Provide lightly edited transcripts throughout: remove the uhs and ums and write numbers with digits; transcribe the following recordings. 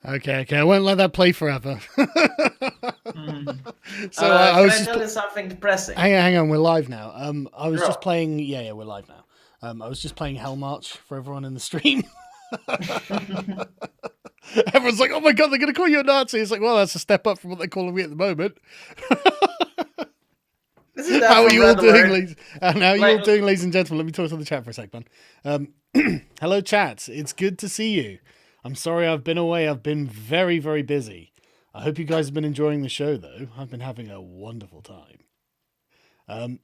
Okay. I won't let that play forever. Mhm. So I Can was I just tell you something depressing? hang on, we're live now. I was just Bro. playing. Yeah, we're live now. I was just playing Hell March for everyone in the stream. Everyone's like, "Oh my god, they're going to call you a Nazi." It's like, well, that's a step up from what they're calling me at the moment. Isn't that How are from you all Red doing, Alert? ladies? And how are you all Like, doing, ladies and gentlemen? Let me talk to the chat for a sec, man. Hello, chat. It's good to see you. I'm sorry I've been away. I've been very, very busy. I hope you guys have been enjoying the show, though. I've been having a wonderful time. Um,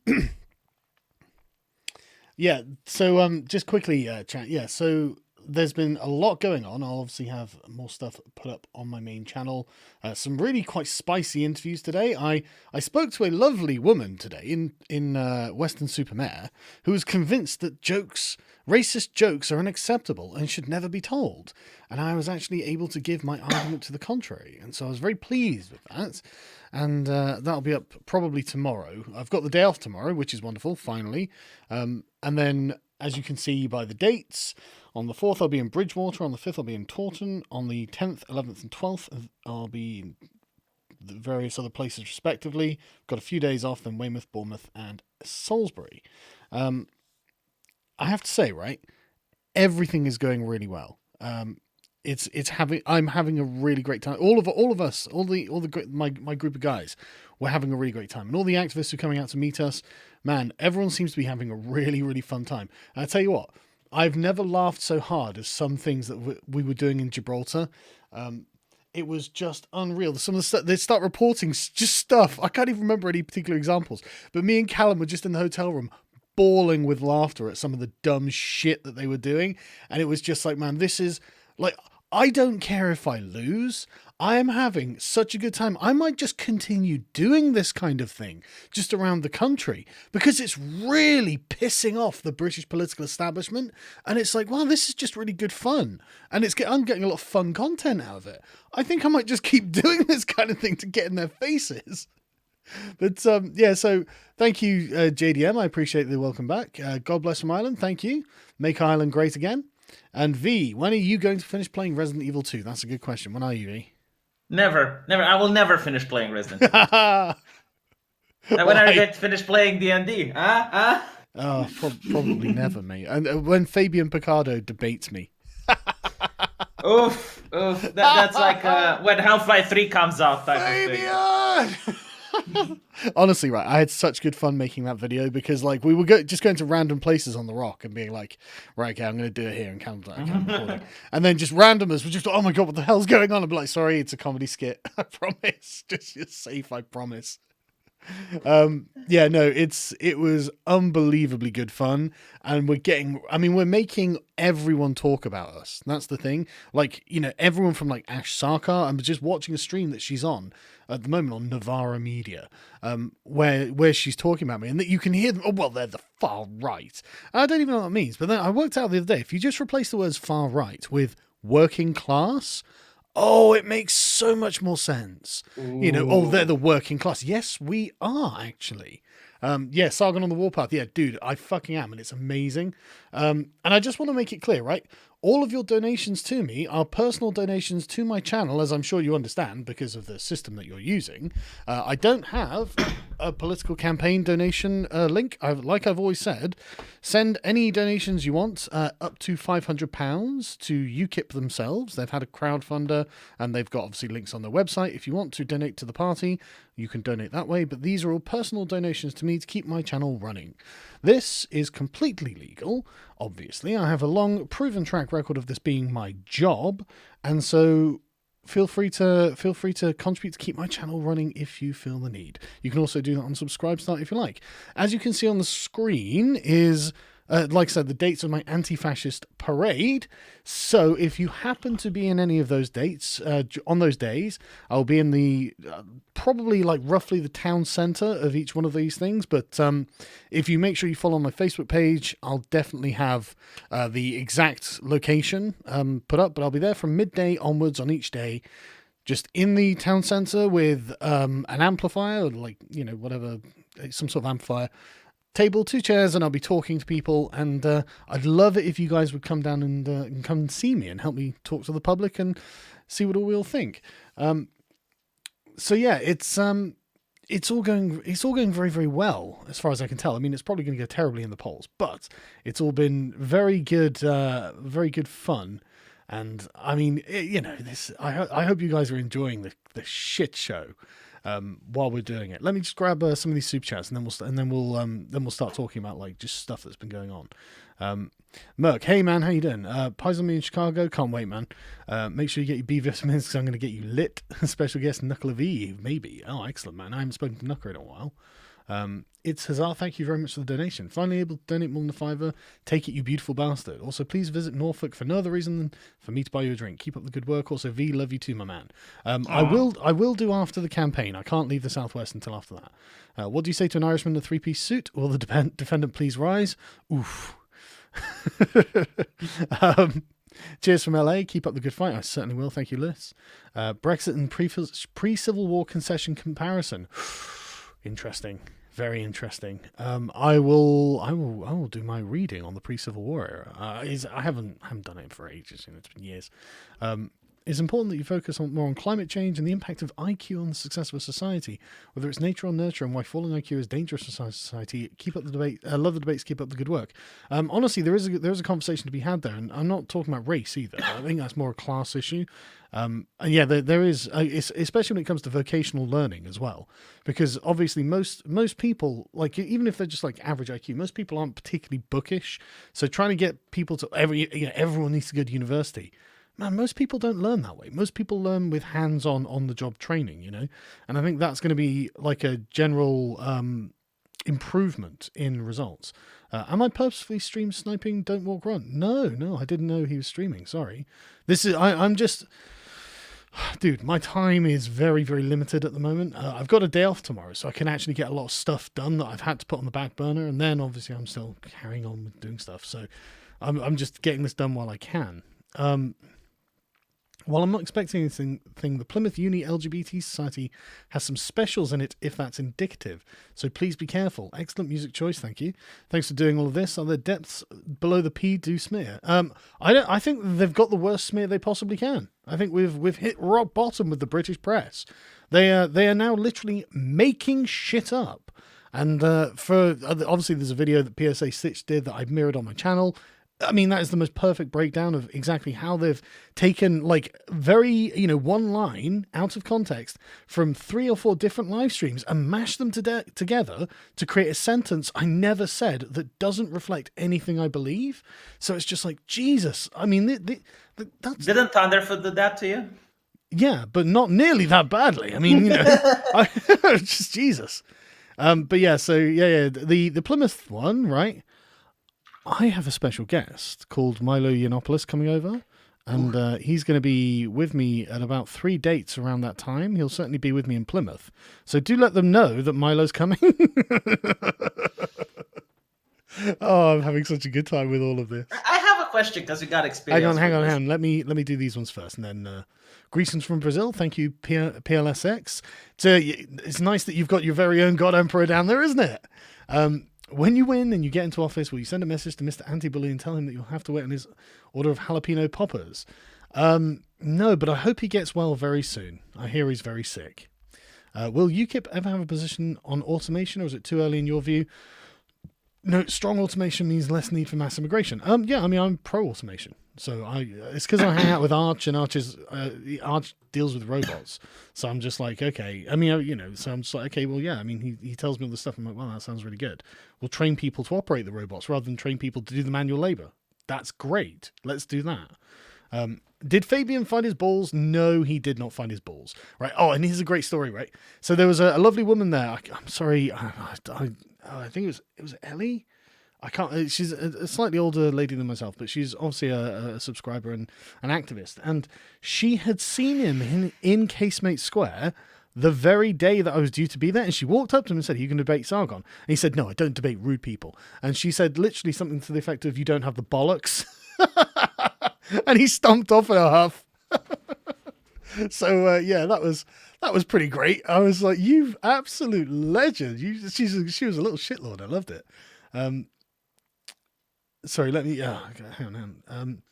yeah. So, just quickly, chat. Yeah. So there's been a lot going on. I'll obviously have more stuff put up on my main channel. Some really quite spicy interviews today. I spoke to a lovely woman today in Western Supermare who was convinced that racist jokes are unacceptable and should never be told. And I was actually able to give my argument to the contrary. And so I was very pleased with that. And that'll be up probably tomorrow. I've got the day off tomorrow, which is wonderful, finally. And then, as you can see by the dates, on the 4th, I'll be in Bridgewater. On the 5th, I'll be in Taunton. On the 10th, 11th, and 12th, I'll be in the various other places, respectively. Got a few days off, then Weymouth, Bournemouth, and Salisbury. I have to say, right, everything is going really well. I'm having a really great time. All of us, my group of guys, we're having a really great time, and all the activists who are coming out to meet us, man, everyone seems to be having a really, really fun time. And I tell you what, I've never laughed so hard as some things that we were doing in Gibraltar. It was just unreal. Some of the stuff they start reporting, just stuff I can't even remember any particular examples. But me and Callum were just in the hotel room, bawling with laughter at some of the dumb shit that they were doing, and it was just like, man, this is like, I don't care if I lose. I am having such a good time. I might just continue doing this kind of thing just around the country because it's really pissing off the British political establishment. And it's like, wow, this is just really good fun. And I'm getting a lot of fun content out of it. I think I might just keep doing this kind of thing to get in their faces. But yeah, so thank you, JDM. I appreciate the welcome back. God bless from Ireland. Thank you. Make Ireland great again. And V, when are you going to finish playing Resident Evil 2? That's a good question. When are you, V? never, never. I will never finish playing Resident Evil 2. When are you Why? going to finish playing D&D? Huh? Oh, probably never, mate. And when Fabian Picardo debates me. Oof. That's like when Half-Life 3 comes out type of thing. Fabian! Honestly, right, I had such good fun making that video because, like, we were just going to random places on the rock and being like, right, okay, I'm going to do it here and count that. Okay, I'm recording. And then just randomers were just, oh my god, what the hell's going on? I'd be like, sorry, it's a comedy skit. I promise. Just you're safe, I promise. Yeah, no, it was unbelievably good fun, and we're making everyone talk about us. That's the thing. Like, everyone from like Ash Sarkar. I'm just watching a stream that she's on at the moment on Navara Media, where she's talking about me, and that you can hear them. Oh, well, they're the far right. I don't even know what that means, but then I worked out the other day, if you just replace the words far right with working class, oh, it makes so much more sense. They're the working class. Yes, we are, actually. Yeah, Sargon on the Warpath. Yeah, dude, I fucking am, and it's amazing. And I just want to make it clear, right? All of your donations to me are personal donations to my channel, as I'm sure you understand, because of the system that you're using. I don't have a political campaign donation link. Like I've always said, send any donations you want, up to £500 to UKIP themselves. They've had a crowdfunder, and they've got obviously links on their website. If you want to donate to the party, you can donate that way, but these are all personal donations to me to keep my channel running. This is completely legal. Obviously, I have a long, proven track record of this being my job, and so feel free to contribute to keep my channel running if you feel the need. You can also do that on Subscribestar if you like. As you can see on the screen is, like I said, the dates of my anti-fascist parade. So if you happen to be in any of those dates, on those days, I'll be in the probably like roughly the town centre of each one of these things. But if you make sure you follow my Facebook page, I'll definitely have the exact location put up. But I'll be there from midday onwards on each day, just in the town centre with an amplifier, like, whatever, some sort of amplifier. table, 2 chairs, and I'll be talking to people. And I'd love it if you guys would come down and come and see me and help me talk to the public and see what all we all think. So yeah, it's all going very, very well as far as I can tell. I mean, it's probably going to go terribly in the polls, but it's all been very good fun. And I mean, this. I hope you guys are enjoying the shit show while we're doing it. Let me just grab some of these super chats, and then we'll start talking about like just stuff that's been going on. Merc, hey man, how you doing? Pies on me in Chicago, can't wait, man. Make sure you get your B vitamins because I'm going to get you lit. Special guest Knuckle of E, maybe. Oh, excellent, man. I haven't spoken to Knuckle in a while. It's Hazar, thank you very much for the donation. Finally able to donate more than a $5. Take it, you beautiful bastard. Also, please visit Norfolk for no other reason than for me to buy you a drink. Keep up the good work. Also, V, love you too, my man. I will do after the campaign. I can't leave the Southwest until after that. What do you say to an Irishman in a 3-piece suit? Will the defendant please rise? Oof. Cheers from LA. Keep up the good fight. I certainly will. Thank you, Liz. Brexit and pre-Civil War concession comparison. Interesting. Very interesting. I will do my reading on the pre-Civil War era. I haven't done it for ages. It's been years. It's important that you focus more on climate change and the impact of IQ on the success of a society, whether it's nature or nurture, and why falling IQ is dangerous for society. Keep up the debate. Love the debates. Keep up the good work. Honestly, there is a conversation to be had there, and I'm not talking about race either. I think that's more a class issue. And yeah, there is, especially when it comes to vocational learning as well, because obviously most people, like even if they're just like average IQ, most people aren't particularly bookish. So trying to get people to everyone needs to go to university. Man, most people don't learn that way. Most people learn with hands-on, on-the-job training, And I think that's going to be like a general improvement in results. Am I purposefully stream sniping Don't Walk Run? No, I didn't know he was streaming. Sorry. I'm just... Dude, my time is very, very limited at the moment. I've got a day off tomorrow, so I can actually get a lot of stuff done that I've had to put on the back burner, and then obviously I'm still carrying on with doing stuff. So I'm just getting this done while I can. While I'm not expecting anything, the Plymouth Uni LGBT Society has some specials in it if that's indicative. So please be careful. Excellent music choice, thank you. Thanks for doing all of this. Are there depths below the P do smear? I think they've got the worst smear they possibly can. I think we've hit rock bottom with the British press. They are now literally making shit up. And obviously there's a video that PSA Stitch did that I've mirrored on my channel. I mean, that is the most perfect breakdown of exactly how they've taken like very, one line out of context from 3 or 4 different live streams and mashed them together to create a sentence I never said that doesn't reflect anything I believe. So it's just like, Jesus. I mean, that's... Didn't Thunderfoot do that to you? Yeah, but not nearly that badly. I mean, just Jesus. But yeah, so yeah, the Plymouth one, right? I have a special guest called Milo Yiannopoulos coming over, and he's going to be with me at about 3 dates around that time. He'll certainly be with me in Plymouth. So do let them know that Milo's coming. Oh, I'm having such a good time with all of this. I have a question because we got experience. Hang on. Let me do these ones first, and then greetings from Brazil. Thank you, PLSX. So it's nice that you've got your very own God Emperor down there, isn't it? When you win and you get into office, will you send a message to Mr. Anti-Bully and tell him that you'll have to wait on his order of jalapeno poppers? No, but I hope he gets well very soon. I hear he's very sick. Will UKIP ever have a position on automation, or is it too early in your view? No, strong automation means less need for mass immigration. Yeah, I mean, I'm pro-automation. So it's because I hang out with Arch, and Arch deals with robots. So I'm just like, okay. I mean, so I'm just like, okay, well, yeah. I mean, he tells me all this stuff. I'm like, well, that sounds really good. We'll train people to operate the robots rather than train people to do the manual labor. That's great. Let's do that. Did Fabian find his balls? No, he did not find his balls. Right. Oh, and here's a great story, right? So there was a lovely woman there. I'm sorry. I think it was Ellie. I can't. She's a slightly older lady than myself, but she's obviously a subscriber and an activist. And she had seen him in Casemate Square the very day that I was due to be there. And she walked up to him and said, "Are you going to debate Sargon?" And he said, "No, I don't debate rude people." And she said literally something to the effect of, "You don't have the bollocks." And he stomped off in a huff. So yeah, that was That was pretty great. I was like, you absolute legend. She was a little shitlord. I loved it. Sorry, let me. Okay, hang on.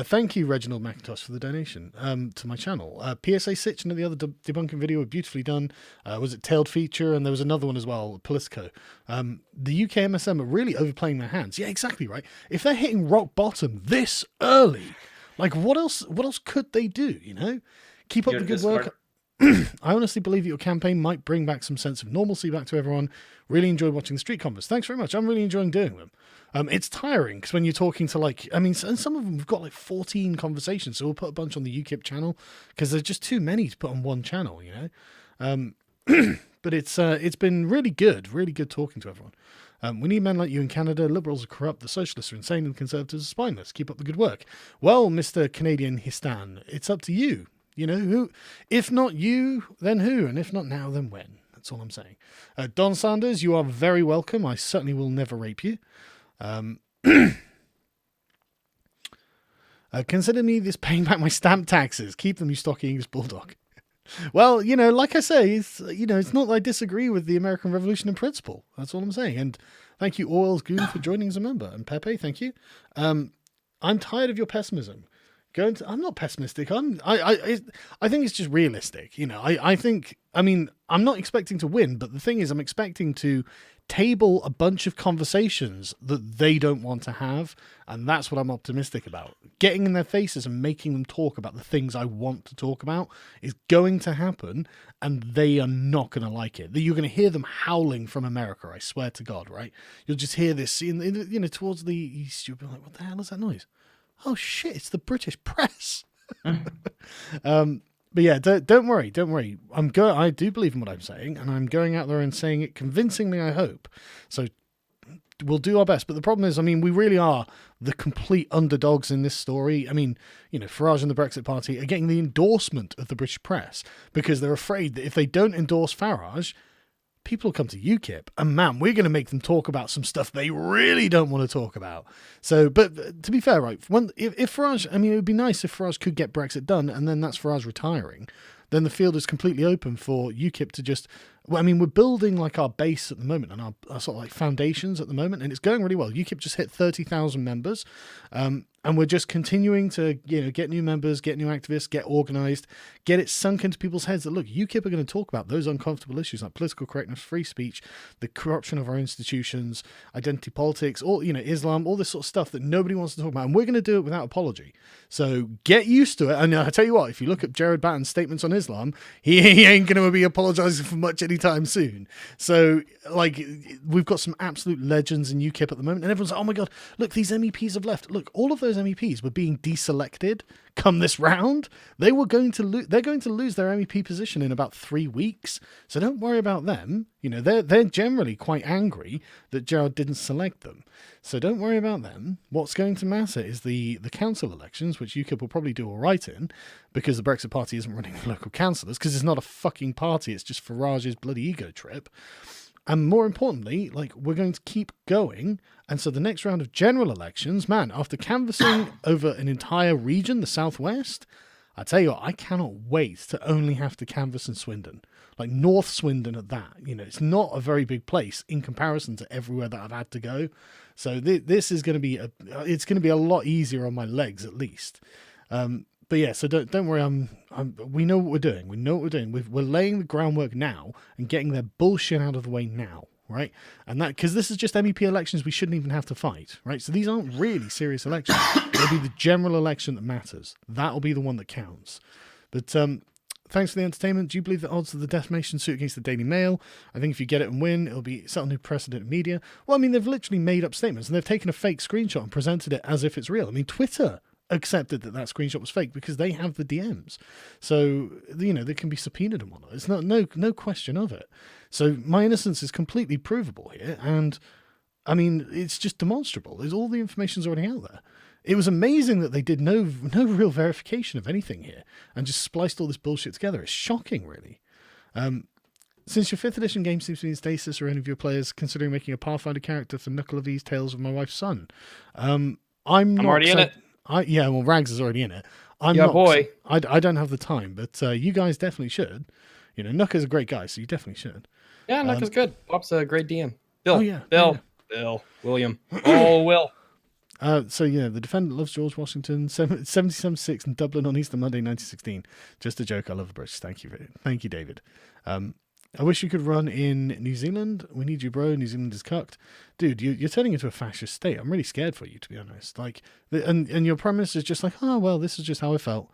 Thank you, Reginald McIntosh, for the donation to my channel. PSA Sitch and the other debunking video were beautifully done. Was it Tailed Feature? And there was another one as well, Politico. The UK MSM are really overplaying their hands. Yeah, exactly right. If they're hitting rock bottom this early, like what else could they do, you know? Keep up the good work. I honestly believe that your campaign might bring back some sense of normalcy back to everyone. Really enjoyed watching the street convos. Thanks very much. I'm really enjoying doing them. It's tiring because when you're talking to and some of them we've got like 14 conversations, so we'll put a bunch on the UKIP channel because there's just too many to put on one channel, you know. But it's been really good talking to everyone. We need men like you in Canada. Liberals are corrupt, the socialists are insane, and the conservatives are spineless. Keep up the good work. Well, Mr. Canadian Histan, it's up to you. You know, who? If not you, then who? And if not now, then when? That's all I'm saying. Don Sanders, you are very welcome. I certainly will never rape you. Consider me this paying back my stamp taxes. Keep them, you stocky English bulldog. Well, you know, like I say, it's not that I disagree with the American Revolution in principle. That's all I'm saying. And thank you, Oils Goon, for joining as a member. And Pepe, thank you. I'm tired of your pessimism. I'm not pessimistic. I think it's just realistic. You know, I'm not expecting to win, but the thing is, I'm expecting to table a bunch of conversations that they don't want to have, and that's what I'm optimistic about. Getting in their faces and making them talk about the things I want to talk about is going to happen, and they are not going to like it. You're going to hear them howling from America, I swear to God, right? You'll just hear this, towards the east. You'll be like, what the hell is that noise? Oh shit, it's the British press. But yeah, don't worry. I do believe in what I'm saying, and I'm going out there and saying it convincingly, I hope. So we'll do our best. But the problem is, we really are the complete underdogs in this story. Farage and the Brexit Party are getting the endorsement of the British press because they're afraid that if they don't endorse Farage, people will come to UKIP, and man, we're going to make them talk about some stuff they really don't want to talk about. So, but to be fair, right, if Farage, it would be nice if Farage could get Brexit done, and then that's Farage retiring. Then the field is completely open for UKIP to just. We're building like our base at the moment and our sort of like foundations at the moment, and it's going really well. UKIP just hit 30,000 members, and we're just continuing to get new members, get new activists, get organised, get it sunk into people's heads that look, UKIP are going to talk about those uncomfortable issues like political correctness, free speech, the corruption of our institutions, identity politics, all Islam, all this sort of stuff that nobody wants to talk about, and we're going to do it without apology. So get used to it. And I tell you what, if you look at Jared Batten's statements on Islam, he ain't going to be apologising for much anytime soon. So we've got some absolute legends in UKIP at the moment, and everyone's like, oh my god, look, these MEPs have left. Look, all of those MEPs were being deselected come this round. They're going to lose their MEP position in about 3 weeks. So don't worry about them. They're generally quite angry that Gerard didn't select them. So don't worry about them. What's going to matter is the council elections, which UKIP will probably do all right in, because the Brexit Party isn't running local councillors, because it's not a fucking party, it's just Farage's bloody ego trip. And more importantly, we're going to keep going. And so the next round of general elections, man, after canvassing over an entire region, the Southwest, I tell you what, I cannot wait to only have to canvass in Swindon. North Swindon at that. It's not a very big place in comparison to everywhere that I've had to go. So this is going to be a lot easier on my legs, at least. But yeah, so don't worry. We know what we're doing. We're laying the groundwork now and getting their bullshit out of the way now, right? And that because this is just MEP elections, we shouldn't even have to fight, right? So these aren't really serious elections. It'll be the general election that matters. That'll be the one that counts. But thanks for the entertainment. Do you believe the odds of the defamation suit against the Daily Mail? I think if you get it and win, it'll be set a new precedent in media. Well, they've literally made up statements and they've taken a fake screenshot and presented it as if it's real. Twitter accepted that screenshot was fake because they have the DMs. So, they can be subpoenaed and whatnot. It's no question of it. So my innocence is completely provable here. And, it's just demonstrable. All the information's already out there. It was amazing that they did no real verification of anything here and just spliced all this bullshit together. It's shocking, really. Since your 5th edition game seems to be in stasis, or any of your players considering making a Pathfinder character for Knuckle of These Tales of My Wife's Son? I'm not already in it. Rags is already in it. I'm Yeah, not. boy. I don't have the time, but you guys definitely should. You know, Nucker's a great guy, so you definitely should. Yeah, Nuck is good. Bob's a great DM. Oh Bill, yeah, yeah, Bill, Bill, William. Oh, Will. So yeah, the defendant loves George Washington. 1776 in Dublin on Easter Monday, 1916. Just a joke. I love the British. Thank you, David. I wish you could run in New Zealand. We need you, bro. New Zealand is cucked, dude. You're turning into a fascist state. I'm really scared for you, to be honest. Like, and your prime minister is just like, oh well, this is just how I felt.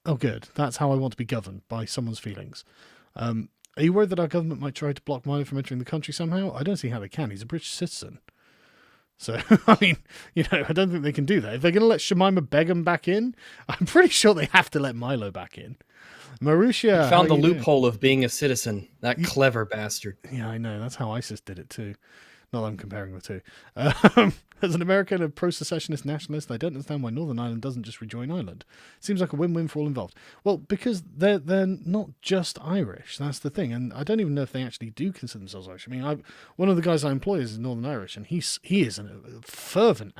Oh, good. That's how I want to be governed, by someone's feelings. Are you worried that our government might try to block Milo from entering the country somehow? I don't see how they can. He's a British citizen. So, I mean, you know, I don't think they can do that. If they're going to let Shemima Begum back in, I'm pretty sure they have to let Milo back in. Marusha Found the loophole of being a citizen. That clever bastard. Yeah, I know. That's how ISIS did it too. Not that I'm comparing the two. As an American, a pro-secessionist nationalist, I don't understand why Northern Ireland doesn't just rejoin Ireland. Seems like a win-win for all involved. Well, because they're not just Irish. That's the thing, and I don't even know if they actually do consider themselves Irish. I mean, one of the guys I employ is Northern Irish, and he is a fervent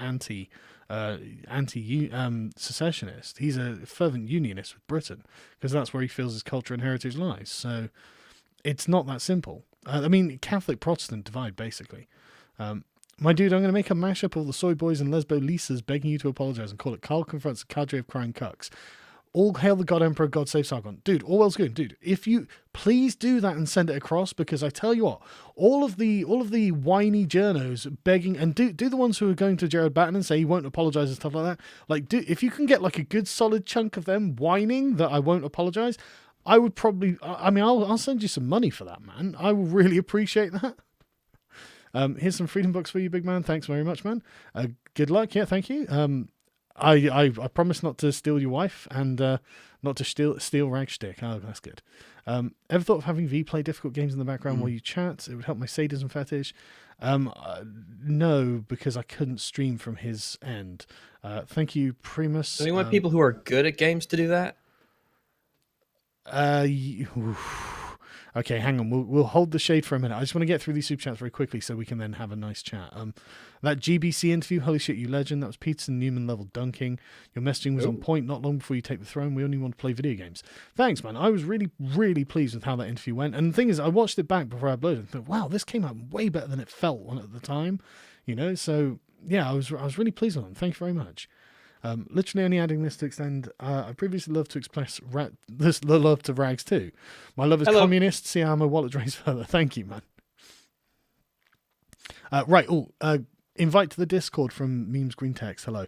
secessionist. He's a fervent unionist with Britain because that's where he feels his culture and heritage lies. So it's not that simple. I mean, Catholic Protestant divide, basically. My dude, I'm going to make a mashup of the soy boys and lesbo Lisas begging you to apologize and call it Carl confronts a cadre of crying cucks. All hail the God Emperor, God save Sargon. Dude, all well's good. Dude, if you please do that and send it across, because I tell you what, all of the whiny journos begging, and do the ones who are going to Jared Batten and say he won't apologize and stuff like that. Like, if you can get like a good solid chunk of them whining that I won't apologize, I would probably, I mean, I'll send you some money for that, man. I will really appreciate that. Here's some freedom books for you, big man. Thanks very much, man. Good luck. Yeah, thank you. I promise not to steal your wife and not to steal Ragstick. Oh, that's good. Ever thought of having V play difficult games in the background while you chat? It would help my sadism fetish. No, because I couldn't stream from his end. Thank you, Primus. Do you want people who are good at games to do that? Okay, hang on. We'll hold the shade for a minute. I just want to get through these super chats very quickly so we can then have a nice chat. That GBC interview, holy shit, you legend. That was Peterson Newman level dunking. Your messaging was on point. Not long before you take the throne. We only want to play video games. Thanks, man. I was really, really pleased with how that interview went. And the thing is, I watched it back before I uploaded and thought, wow, this came out way better than it felt at the time. You know, so yeah, I was really pleased with them. Thank you very much. Literally only adding this to extend. I previously loved to express the love to Rags too. My love is communist. See how my wallet drains further. Thank you, man. Right. Invite to the Discord from Memes Green Text. Hello.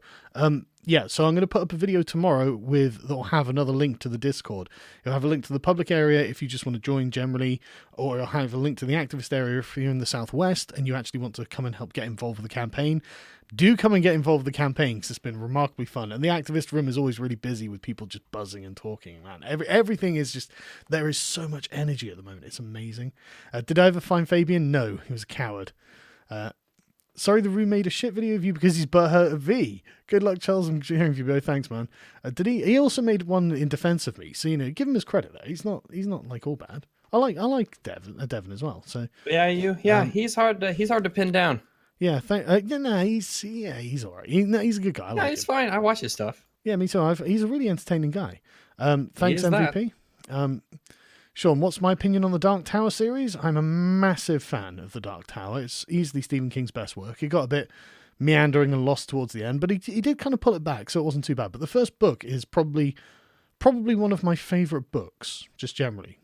Yeah, so I'm going to put up a video tomorrow that'll have another link to the Discord. It'll have a link to the public area if you just want to join generally, or it'll have a link to the activist area if you're in the Southwest and you actually want to come and help get involved with the campaign. Do come and get involved with the campaign because it's been remarkably fun. And the activist room is always really busy with people just buzzing and talking, man. Everything is just, there is so much energy at the moment. It's amazing. Did I ever find Fabian? No, he was a coward. Sorry, the room made a shit video of you because he's butthurt of V. Good luck, Charles. I'm cheering for you both. Thanks, man. Did he? He also made one in defense of me. So, you know, give him his credit there. He's not like all bad. I like Devin as well. So yeah, he's hard to pin down. Yeah, he's all right. He's a good guy. He's fine. I watch his stuff. Yeah, me too. He's a really entertaining guy. Thanks, MVP. Sean, what's my opinion on the Dark Tower series? I'm a massive fan of the Dark Tower. It's easily Stephen King's best work. It got a bit meandering and lost towards the end, but he did kind of pull it back, so it wasn't too bad. But the first book is probably one of my favourite books, just generally.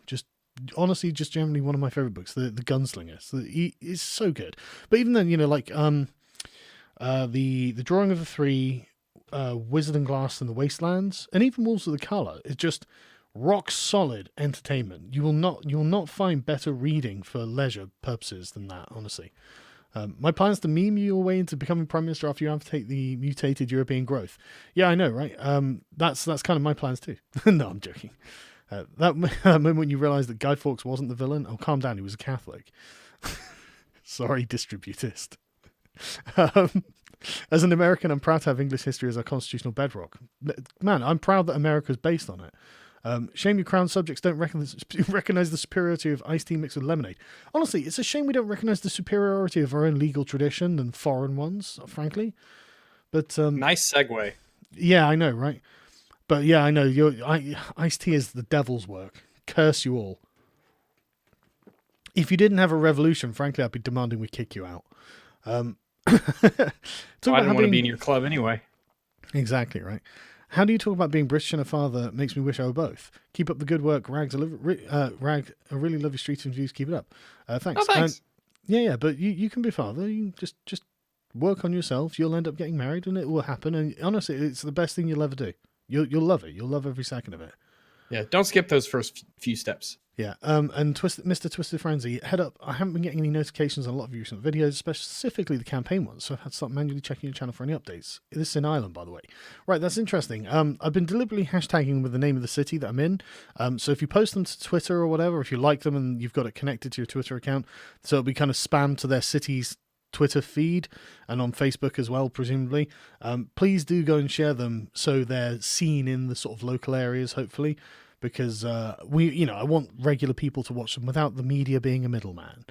Honestly, just generally one of my favorite books, the Gunslinger. It's so good. But even then, you know, like the Drawing of the Three, Wizard and Glass and the Wastelands, and even Wolves of the Colour is just rock solid entertainment. You will not find better reading for leisure purposes than that, honestly. My plan is to meme you away into becoming prime minister after you amputate the mutated European growth. Yeah, I know, right? That's kind of my plans too. No, I'm joking. That moment you realise that Guy Fawkes wasn't the villain. Oh, calm down. He was a Catholic. Sorry, distributist. As an American, I'm proud to have English history as our constitutional bedrock. Man, I'm proud that America's based on it. Shame your crown subjects don't recognize the superiority of iced tea mixed with lemonade. Honestly, it's a shame we don't recognize the superiority of our own legal tradition than foreign ones, frankly. But nice segue. Yeah, I know, right? But yeah, I know Ice-T is the devil's work. Curse you all. If you didn't have a revolution, frankly, I'd be demanding we kick you out. I didn't want to be in your club anyway. Exactly, right. How do you talk about being British and a father makes me wish I were both? Keep up the good work, Rags. Rag, I really love your street interviews. Keep it up. Thanks. Oh, thanks. Yeah, but you can be a father. You can just work on yourself. You'll end up getting married, and it will happen. And honestly, it's the best thing you'll ever do. You'll love it. You'll love every second of it. Yeah, don't skip those first few steps. Yeah, and Mr. Twisted Frenzy, head up. I haven't been getting any notifications on a lot of your recent videos, specifically the campaign ones, so I've had to start manually checking your channel for any updates. This is in Ireland, by the way. Right, that's interesting. I've been deliberately hashtagging with the name of the city that I'm in, so if you post them to Twitter or whatever, if you like them and you've got it connected to your Twitter account, so it'll be kind of spam to their city's Twitter feed and on Facebook as well, presumably. Please do go and share them so they're seen in the sort of local areas, hopefully. Because I want regular people to watch them without the media being a middleman.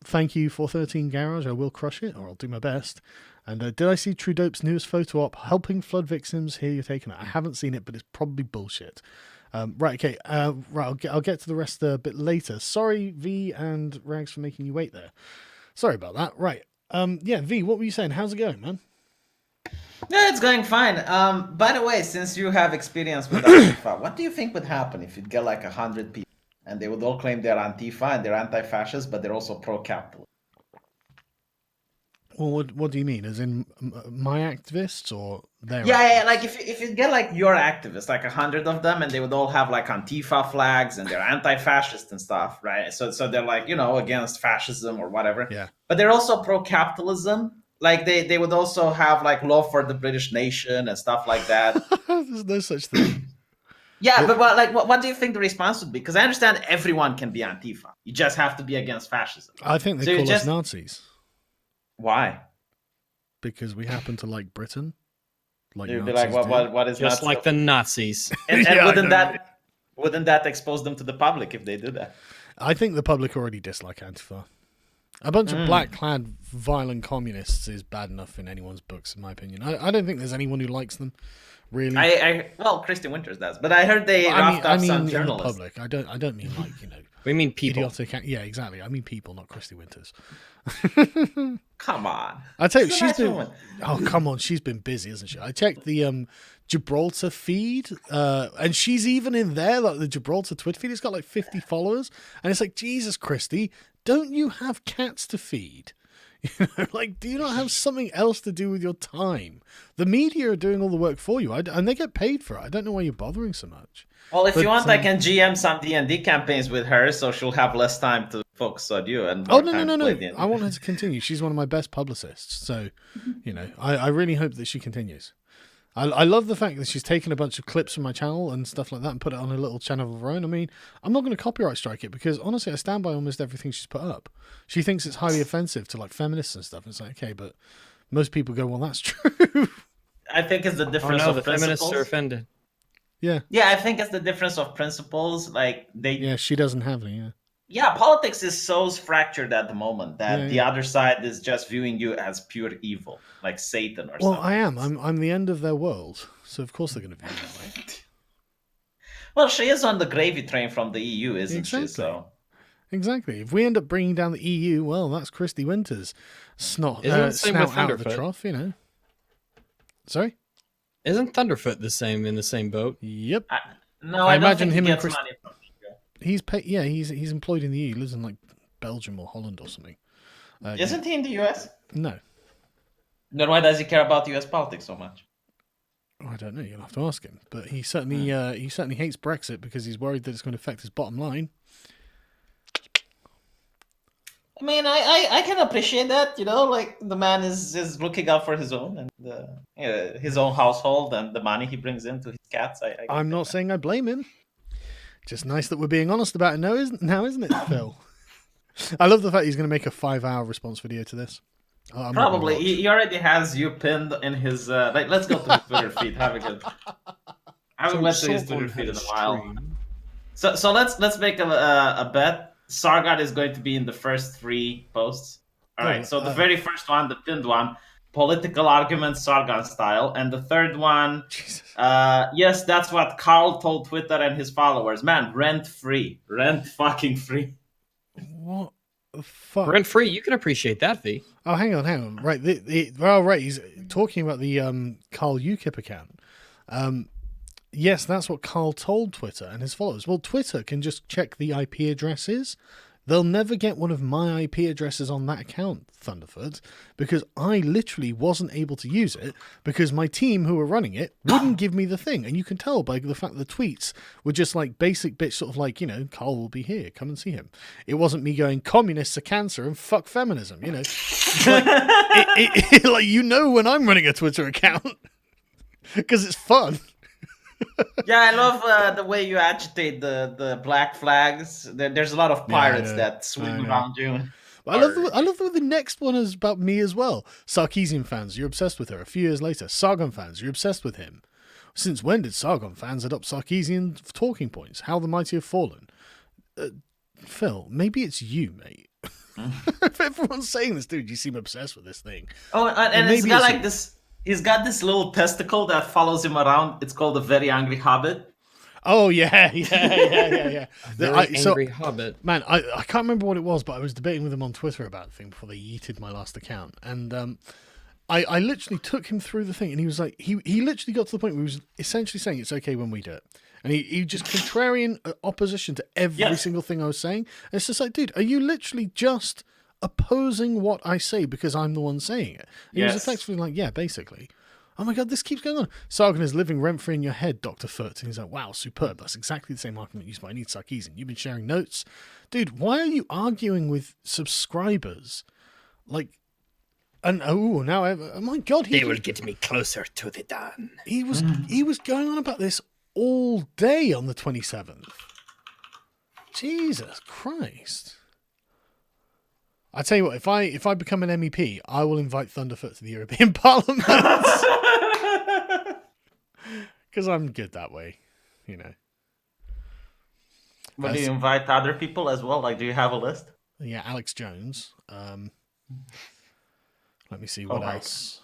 Thank you for 13 Garage. I will crush it, or I'll do my best. And did I see Trudeau's newest photo op helping flood victims? Here you're taking it. I haven't seen it, but it's probably bullshit. Right, okay. Right, I'll get to the rest a bit later. Sorry, V and Rags, for making you wait there. Sorry about that. Right. Yeah, V, what were you saying? How's it going, man? Yeah, it's going fine. By the way, since you have experience with Antifa, what do you think would happen if you'd get like 100 people and they would all claim they're Antifa and they're anti-fascist, but they're also pro-capitalist? Well, what do you mean? As in my activists or their? Yeah. Like if you get like your activists, like 100 of them, and they would all have like Antifa flags and they're anti-fascist and stuff, right? So they're like against fascism or whatever. Yeah. But they're also pro-capitalism. Like they would also have like love for the British nation and stuff like that. There's no such thing. Yeah, but what do you think the response would be? Because I understand everyone can be Antifa. You just have to be against fascism. I think they call us Nazis. Why? Because we happen to like Britain. Like You'd be like, what is just like the Nazis? And wouldn't that expose them to the public if they do that? I think the public already dislike Antifa. A bunch of black-clad, violent communists is bad enough in anyone's books, in my opinion. I don't think there's anyone who likes them, really. Well, Christy Winters does, but I heard they roughed up some journalists. In the public. I don't mean like We mean people. Idiotic. Yeah, exactly. I mean people, not Christy Winters. Come on. I tell you, she's been. Oh, come on, she's been busy, isn't she? I checked the Gibraltar feed, and she's even in there. Like the Gibraltar Twitter feed, it's got like 50 followers, and it's like, Jesus, Christy, don't you have cats to feed? Like, do you not have something else to do with your time? The media are doing all the work for you, and they get paid for it. I don't know why you're bothering so much. Well, if you want, I can GM some D&D campaigns with her, so she'll have less time to focus on you. And no. I want her to continue. She's one of my best publicists, so I really hope that she continues. I love the fact that she's taken a bunch of clips from my channel and stuff like that and put it on a little channel of her own. I mean, I'm not going to copyright strike it because honestly, I stand by almost everything she's put up. She thinks it's highly offensive to like feminists and stuff. And it's like, okay, but most people go, well, that's true. I think it's the difference the of principles. Feminists are offended. Yeah. Yeah, I think it's the difference of principles. Like Yeah, she doesn't have any. Yeah. Yeah, politics is so fractured at the moment that the other side is just viewing you as pure evil, like Satan or something. Well, I am. I'm the end of their world, so of course they're going to view me that way. Well, she is on the gravy train from the EU, isn't she? So exactly. If we end up bringing down the EU, well, that's Christy Winters. Snot, snout out of the trough, Sorry? Isn't Thunderfoot in the same boat? Yep. I imagine him and Chris. He's he's employed in the EU. He lives in like Belgium or Holland or something. Isn't he in the US? No. Then why does he care about US politics so much? I don't know. You'll have to ask him. But he certainly hates Brexit because he's worried that it's going to affect his bottom line. I mean, I can appreciate that. Like the man is looking out for his own and his own household and the money he brings in to his cats. I'm not saying I blame him. Just nice that we're being honest about it now, isn't it, Phil? I love the fact he's going to make a 5-hour response video to this. Probably. He already has you pinned in his... let's go to his Twitter feed. Have a good... I haven't went to his Twitter feed in a while. So let's make a bet. Sargat is going to be in the first 3 posts. All right, so the very first one, the pinned one, political arguments Sargon style, and the third one, Jesus. yes, that's what Carl told Twitter and his followers. Man, rent fucking free. What the fuck? Rent free, you can appreciate that, V. Oh, hang on. Right, right. He's talking about the Carl UKIP account. Yes, that's what Carl told Twitter and his followers. Well, Twitter can just check the IP addresses. They'll never get one of my IP addresses on that account, Thunderfoot, because I literally wasn't able to use it because my team who were running it wouldn't give me the thing. And you can tell by the fact that the tweets were just like basic bits, sort of like, you know, Carl will be here, come and see him. It wasn't me going, communists are cancer and fuck feminism, you know. Like, like, you know when I'm running a Twitter account because it's fun. Yeah, I love the way you agitate the black flags. There's a lot of pirates that swing around you. I love the next one is about me as well. Sarkeesian fans, you're obsessed with her. A few years later, Sargon fans, you're obsessed with him. Since when did Sargon fans adopt Sarkeesian talking points? How the mighty have fallen. Phil, maybe it's you, mate. If everyone's saying this, dude, you seem obsessed with this thing. Oh, and it's got like this. He's got this little testicle that follows him around. It's called a very angry hobbit. Oh, yeah. Very angry hobbit. Man, I can't remember what it was, but I was debating with him on Twitter about the thing before they yeeted my last account. And I literally took him through the thing, and he was like, he literally got to the point where he was essentially saying it's okay when we do it. And he just contrarian opposition to every single thing I was saying. And it's just like, dude, are you literally just opposing what I say because I'm the one saying it? And he was effectively like, yeah, basically. Oh my god, this keeps going on. Sargon is living rent-free in your head, Dr. Foot. And he's like, wow, superb. That's exactly the same argument used by Anita Sarkeesian. You've been sharing notes. Dude, why are you arguing with subscribers? Like, and now, oh my god. They will get me closer to the dawn. He was going on about this all day on the 27th. Jesus Christ. I tell you what, if I become an MEP, I will invite Thunderfoot to the European Parliament. Because I'm good that way, you know. But do you invite other people as well? Like, do you have a list? Yeah, Alex Jones. Let me see what else.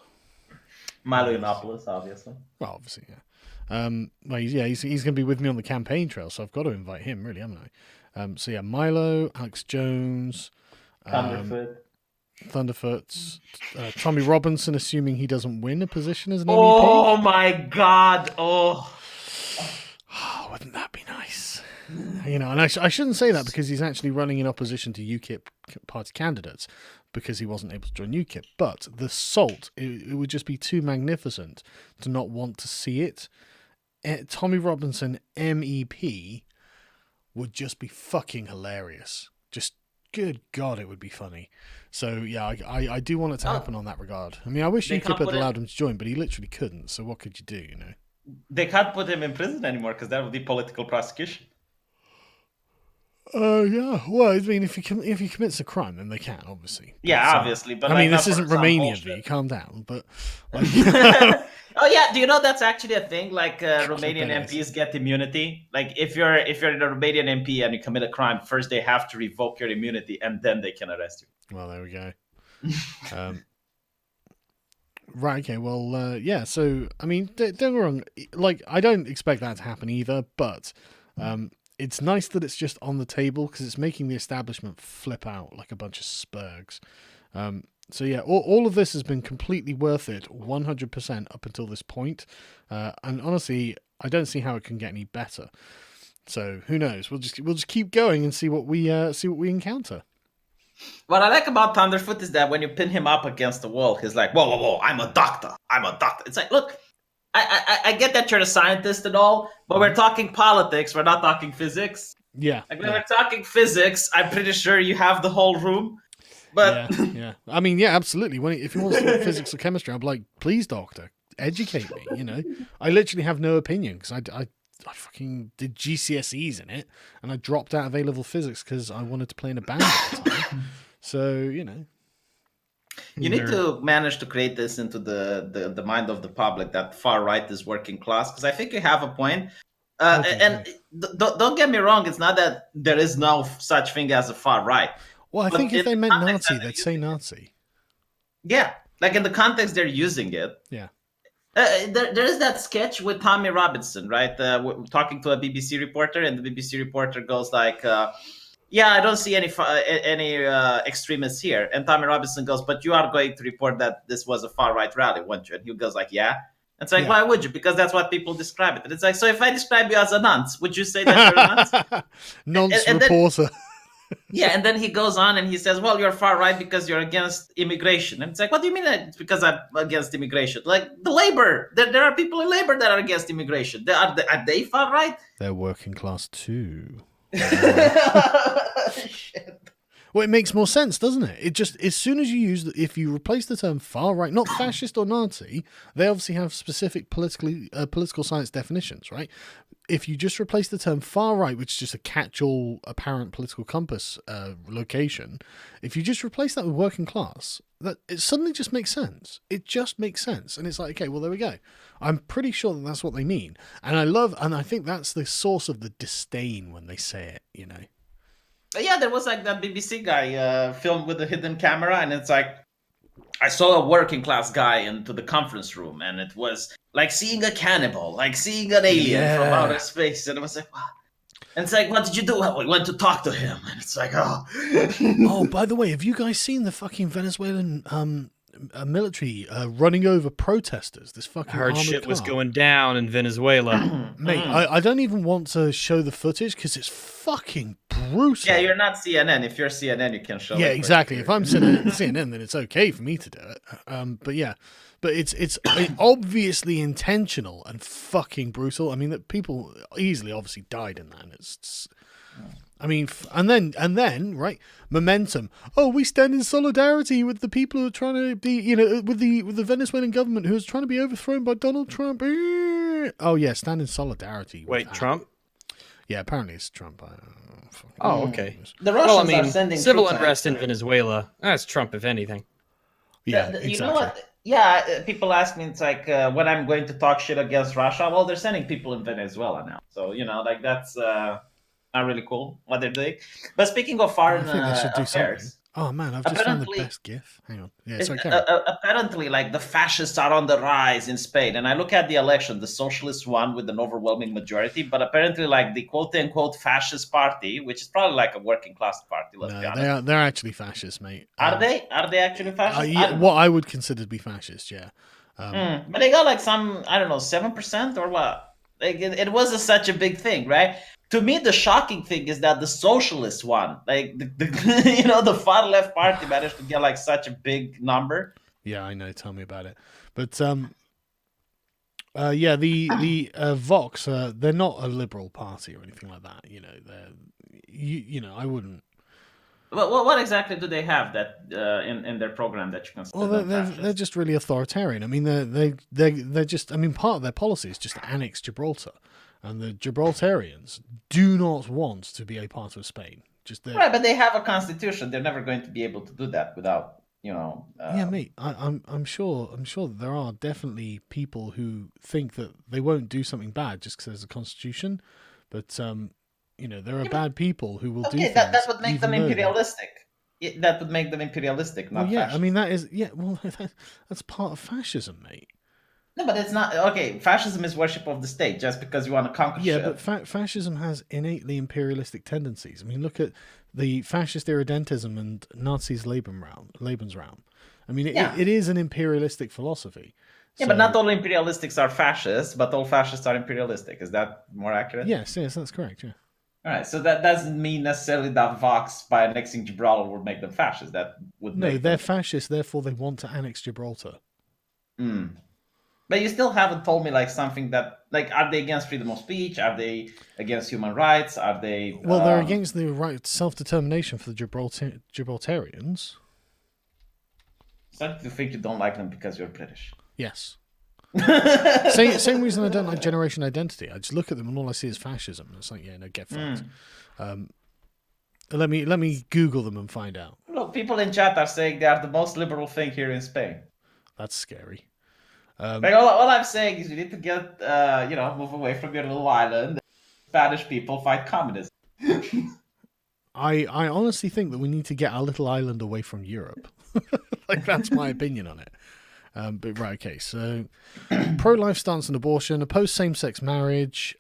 Milo Yiannopoulos, obviously. Well, obviously, yeah. Well, he's going to be with me on the campaign trail, so I've got to invite him, really, haven't I? So yeah, Milo, Alex Jones. Thunderfoot, Tommy Robinson, assuming he doesn't win a position as an MEP. Oh my god! Oh, wouldn't that be nice? You know, and I shouldn't say that because he's actually running in opposition to UKIP party candidates because he wasn't able to join UKIP. But the salt, it would just be too magnificent to not want to see it. Tommy Robinson, MEP, would just be fucking hilarious. Just good God, it would be funny. So yeah, I do want it to happen on that regard. I mean, I wish UKIP had allowed him to join, but he literally couldn't. So what could you do? You know, they can't put him in prison anymore because that would be political prosecution. Yeah. Well, I mean, if he commits a crime, then they can obviously. Yeah, obviously. But I mean, this isn't Romania, V. Calm down. But like, oh yeah, do you know that's actually a thing? Like Romanian MPs get immunity. Like if you're a Romanian MP and you commit a crime, first they have to revoke your immunity, and then they can arrest you. Well, there we go. Right. Okay. Well. Yeah. So I mean, don't get me wrong. Like, I don't expect that to happen either. But it's nice that it's just on the table because it's making the establishment flip out like a bunch of spurgs. So yeah, all of this has been completely worth it, 100% up until this point. And honestly, I don't see how it can get any better. So who knows? We'll just keep going and see what we encounter. What I like about Thunderfoot is that when you pin him up against the wall, he's like, whoa, I'm a doctor. It's like, look, I get that you're a scientist and all, but we're talking politics. We're not talking physics. Yeah. Like, when we're talking physics, I'm pretty sure you have the whole room. But yeah. I mean, yeah, absolutely. If he wants to talk physics or chemistry, I'm like, please, doctor, educate me. You know, I literally have no opinion because I fucking did GCSEs in it, and I dropped out of A-level physics because I wanted to play in a band at the time. So you know, you need to manage to create this into the mind of the public that far right is working class, because I think you have a point. And don't get me wrong, it's not that there is no such thing as a far right. Well, I think if they meant Nazi, they'd say Nazi. Yeah, like in the context they're using it. Yeah. There is that sketch with Tommy Robinson, right? Talking to a BBC reporter, and the BBC reporter goes like, "Yeah, I don't see any extremists here." And Tommy Robinson goes, "But you are going to report that this was a far right rally, won't you?" And he goes like, "Yeah." And it's like, Yeah. "Why would you? Because that's what people describe it." And it's like, so if I describe you as a nonce, would you say that you're a nonce? Nonce And then- reporter. Yeah, and then he goes on and he says, "Well, you're far right because you're against immigration." And it's like, "What do you mean that it's because I'm against immigration?" Like the labor, there are people in labor that are against immigration. Are they far right? They're working class too. Shit. Well, it makes more sense, doesn't it? It just, as soon as you if you replace the term far right, not fascist or Nazi, they obviously have specific political science definitions, right? If you just replace the term far right, which is just a catch-all apparent political compass location, if you just replace that with working class, that it suddenly just makes sense. It just makes sense. And it's like, okay, well, there we go. I'm pretty sure that that's what they mean. And I think that's the source of the disdain when they say it, you know? But yeah, there was like that BBC guy filmed with a hidden camera, and it's like, I saw a working class guy into the conference room, and it was like seeing a cannibal, like seeing an alien from outer space. And it was like, wow. And it's like, what did you do? Well, we went to talk to him. And it's like, oh. Oh, by the way, have you guys seen the fucking Venezuelan military running over protesters? This fucking Heard armored shit was car? going down in Venezuela. Mate, I don't even want to show the footage because it's fucking brutal. Yeah, you're not CNN. If you're CNN, you can show it. Yeah, exactly. If I'm CNN, then it's okay for me to do it. But yeah, but it's obviously intentional and fucking brutal. I mean, that people easily, obviously, died in that. And it's I mean, and then, right? Momentum. Oh, we stand in solidarity with the people who are trying to be, you know, with the Venezuelan government who is trying to be overthrown by Donald Trump. Oh yeah, stand in solidarity. Wait, that. Trump? Yeah, apparently it's Trump. Oh, okay. The Russians Well, I are mean, sending civil troops unrest in out. Venezuela. That's Trump, if anything. Yeah, You exactly. know what? Yeah, people ask me, it's like, when I'm going to talk shit against Russia, well, they're sending people in Venezuela now. So, you know, like that's not really cool what they're doing. But speaking of foreign I think they should do something. affairs, Oh man, I've just found the apparently- best GIF. Hang on. Yeah, sorry, carry on. apparently, like the fascists are on the rise in Spain. And I look at the election, the socialists won with an overwhelming majority, but apparently, like the quote unquote fascist party, which is probably like a working class party, let's be No, honest. they're actually fascists, mate. Are they? Are they actually fascist? I Yeah, don't know. what I would consider to be fascist, yeah. But they got like some, I don't know, 7% or what? Like it was such a big thing, right? To me, the shocking thing is that the socialists won. Like the you know, the far left party managed to get like such a big number. Yeah, I know. Tell me about it. But yeah, the Vox, they're not a liberal party or anything like that. You know, they're you know, I wouldn't. What exactly do they have that in their program that you consider? Well, them they're fascist? just really authoritarian. I mean, they're just. I mean, part of their policy is just to annex Gibraltar, and the Gibraltarians do not want to be a part of Spain. Just Right, but they have a constitution. They're never going to be able to do that without, you know. Yeah, mate. I'm sure that there are definitely people who think that they won't do something bad just because there's a constitution, but you know, there are bad people who will do Okay, things. that would make them even though they- imperialistic. That would make them imperialistic, not Well, yeah, fascist. I mean that is Well, that's part of fascism, mate. No, but it's not okay. Fascism is worship of the state. Just because you want to conquer Yeah, shit. but fascism has innately imperialistic tendencies. I mean, look at the fascist irredentism and Nazis' Lebensraum. I mean, Yeah. it is an imperialistic philosophy. Yeah, but not all imperialistics are fascists, but all fascists are imperialistic. Is that more accurate? Yes, that's correct. Yeah. All right. So that doesn't mean necessarily that Vox, by annexing Gibraltar, would make them fascist. That would No, make they're them... fascist, therefore they want to annex Gibraltar. But you still haven't told me like something that like, are they against freedom of speech? Are they against human rights? Are they? Well, they're against the right to self-determination for the Gibraltarians. Starting to think you don't like them because you're British. Yes. Same reason I don't like generation identity. I just look at them and all I see is fascism. It's like, yeah, no, get fucked. Let me Google them and find out. Look, people in chat are saying they are the most liberal thing here in Spain. That's scary. Like all I'm saying is you need to get move away from your little island. Spanish people fight communism. I honestly think that we need to get our little island away from Europe. Like, that's my opinion on it. But right, okay. So, pro-life stance on abortion, oppose same-sex marriage.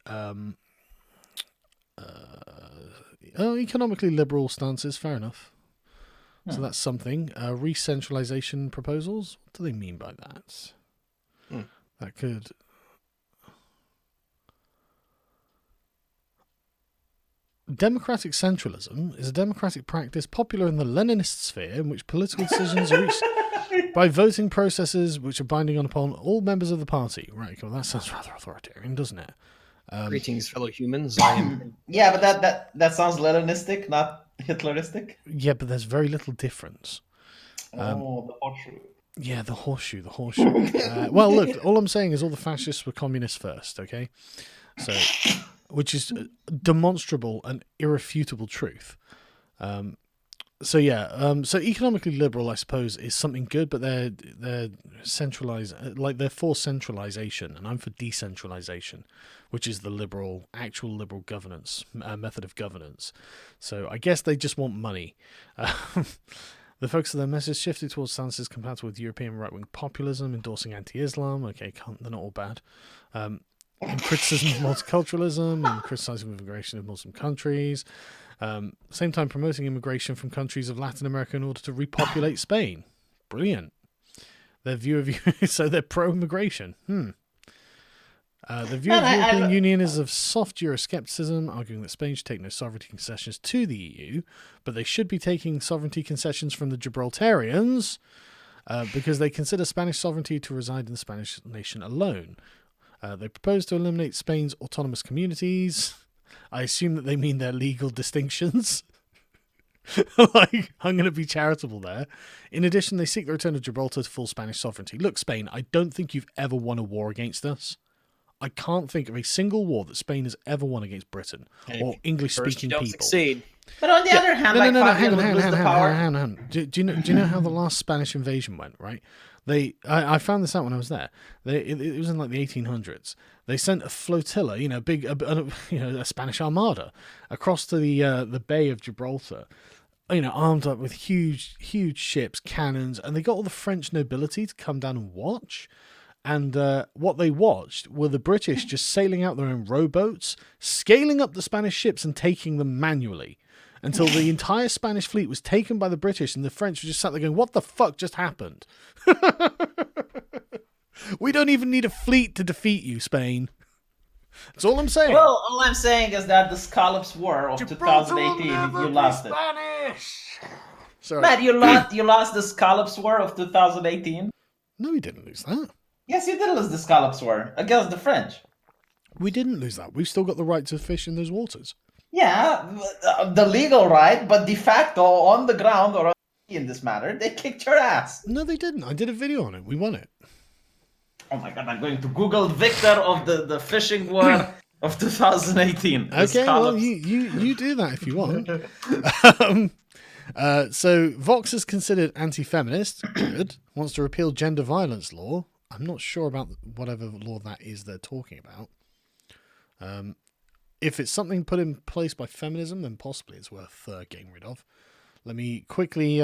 Economically liberal stances, fair enough. So that's something. Re-centralization proposals. What do they mean by that? That could. Democratic centralism is a democratic practice popular in the Leninist sphere in which political decisions are reached by voting processes which are binding upon all members of the party. Right, well, that sounds rather authoritarian, doesn't it? Greetings, fellow humans. I am. Yeah, but that sounds Leninistic, not Hitleristic. Yeah, but there's very little difference. The horseshoe. Yeah, the horseshoe. Well, look, all I'm saying is all the fascists were communists first, okay? So, which is demonstrable and irrefutable truth. So economically liberal, I suppose, is something good, but they're centralized, like they're for centralization, and I'm for decentralization, which is the actual liberal governance method of governance. So I guess they just want money. The focus of their message shifted towards stances compatible with European right-wing populism, endorsing anti-Islam. Okay, they're not all bad. In criticism of multiculturalism and criticizing immigration of Muslim countries. Same time promoting immigration from countries of Latin America in order to repopulate Spain. Brilliant. Their view of so they're pro-immigration. The view of the European Union is of soft Euroscepticism, arguing that Spain should take no sovereignty concessions to the EU, but they should be taking sovereignty concessions from the Gibraltarians because they consider Spanish sovereignty to reside in the Spanish nation alone. They propose to eliminate Spain's autonomous communities. I assume that they mean their legal distinctions. Like, I'm going to be charitable there. In addition, they seek the return of Gibraltar to full Spanish sovereignty. Look, Spain, I don't think you've ever won a war against us. I can't think of a single war that Spain has ever won against Britain or English-speaking people. Succeed. But on the other hand, hang on. Do you know how the last Spanish invasion went? Right? I found this out when I was there. It was in like the 1800s. They sent a flotilla, a Spanish armada across to the Bay of Gibraltar, armed up with huge ships, cannons, and they got all the French nobility to come down and watch. And what they watched were the British just sailing out their own rowboats, scaling up the Spanish ships and taking them manually until the entire Spanish fleet was taken by the British, and the French were just sat there going, what the fuck just happened? We don't even need a fleet to defeat you, Spain. That's all I'm saying. Well, all I'm saying is that the Scallops War of 2018, you lost it. Spanish. Sorry. Matt, you lost the Scallops War of 2018? No, we didn't lose that. Yes, you did lose the Scallops War against the French. We didn't lose that. We've still got the right to fish in those waters. Yeah, the legal right, but de facto, on the ground or in this matter, they kicked your ass. No, they didn't. I did a video on it. We won it. Oh my god, I'm going to Google victor of the fishing war of 2018. Okay, well, you do that if you want. So Vox is considered anti-feminist. Good. Wants to repeal gender violence law. I'm not sure about whatever law that is they're talking about. If it's something put in place by feminism, then possibly it's worth getting rid of. Let me quickly...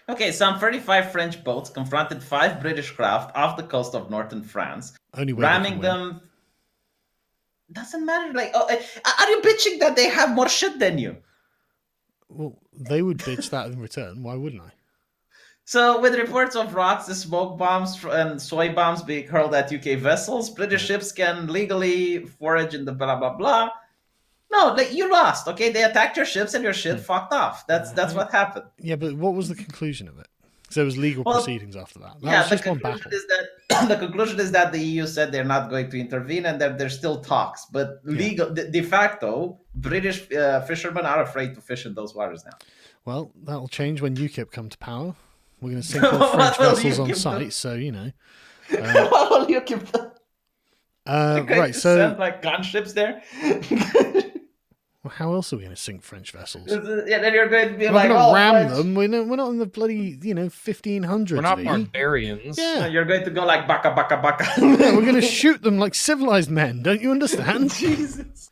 Okay, some 35 French boats confronted 5 British craft off the coast of northern France, ramming them. Doesn't matter. Like, are you bitching that they have more shit than you? Well, they would bitch that in return. Why wouldn't I? So, with reports of rockets, smoke bombs, and soy bombs being hurled at UK vessels, British ships can legally forage in the blah blah blah. No, like, you lost. Okay, they attacked your ships and your shit fucked off. That's what happened. Yeah, but what was the conclusion of it? Because there was legal proceedings after that. Was just one battle. The conclusion is that the EU said they're not going to intervene and that there's still talks. But de facto, British fishermen are afraid to fish in those waters now. Well, that'll change when UKIP come to power. We're going to sink all French vessels on site, so, What will UKIP them? Right, so... send, like, gunships there? Well, how else are we going to sink French vessels? Yeah, then you're going to be we're like, going to ram them. We're not in the bloody, 1500s. We're not barbarians. Yeah. You're going to go like baka baka baka. Yeah, we're going to shoot them like civilized men. Don't you understand? Jesus.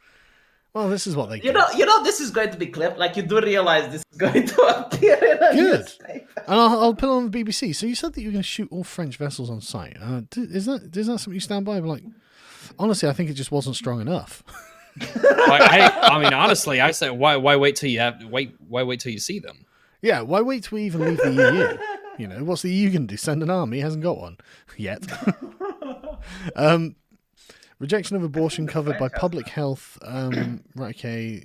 Well, this is what they You get. know, this is going to be clipped. Like, you do realize this is going to appear in a Good. newspaper. And I'll put it on the BBC. So you said that you're going to shoot all French vessels on sight. Is that something you stand by? Like, honestly, I think it just wasn't strong enough. I mean, honestly, I said, why wait till you see them? Yeah, why wait till we even leave the EU? You know, what's the EU going to do? Send an army? He hasn't got one yet. Rejection of abortion covered by public health. Right, okay.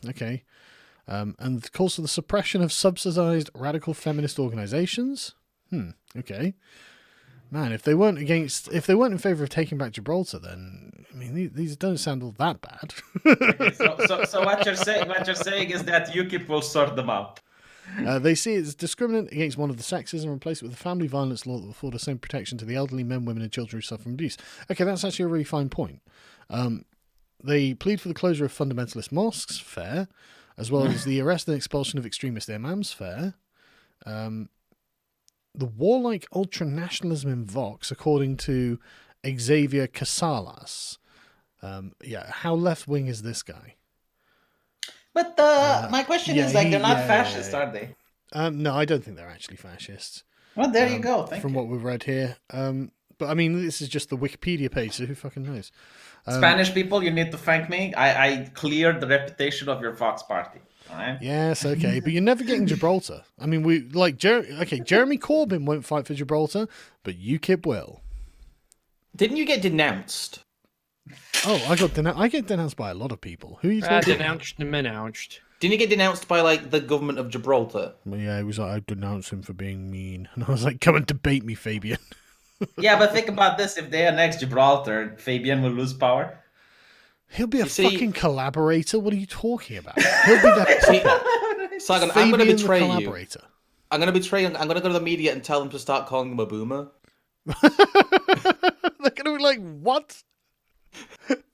Okay. And calls for the suppression of subsidized radical feminist organizations. Okay. Man, if they weren't in favor of taking back Gibraltar, then I mean these don't sound all that bad. Okay, so what you're saying is that UKIP will sort them out. They see it as discriminant against one of the sexes and replace it with a family violence law that will afford the same protection to the elderly men, women, and children who suffer from abuse. Okay, that's actually a really fine point. They plead for the closure of fundamentalist mosques, fair, as well as the arrest and expulsion of extremist imams, fair. The warlike ultranationalism in Vox, according to Xavier Casalas. How left-wing is this guy? But my question is, like, they're not fascists, are they? No, I don't think they're actually fascists. Well, there you go. Thank from you. what we've read here. But I mean, this is just the Wikipedia page, so who fucking knows? Spanish people, you need to thank me. I cleared the reputation of your Vox party. All right? Yes, okay, but you're never getting Gibraltar. I mean, Jeremy Corbyn won't fight for Gibraltar, but UKIP will. Didn't you get denounced? Oh, I get denounced by a lot of people. Who are you talking about? Denounced. Didn't you get denounced by, like, the government of Gibraltar? Well, yeah, it was like, I denounced him for being mean. And I was like, come and debate me, Fabian. Yeah, but think about this. If they annex Gibraltar, Fabian will lose power. He'll be a see- fucking collaborator. What are you talking about? He'll be that puppet. Sargon, I'm Fabian going to the betray you. collaborator. I'm going to go to the media and tell them to start calling him a boomer. They're going to be like, what?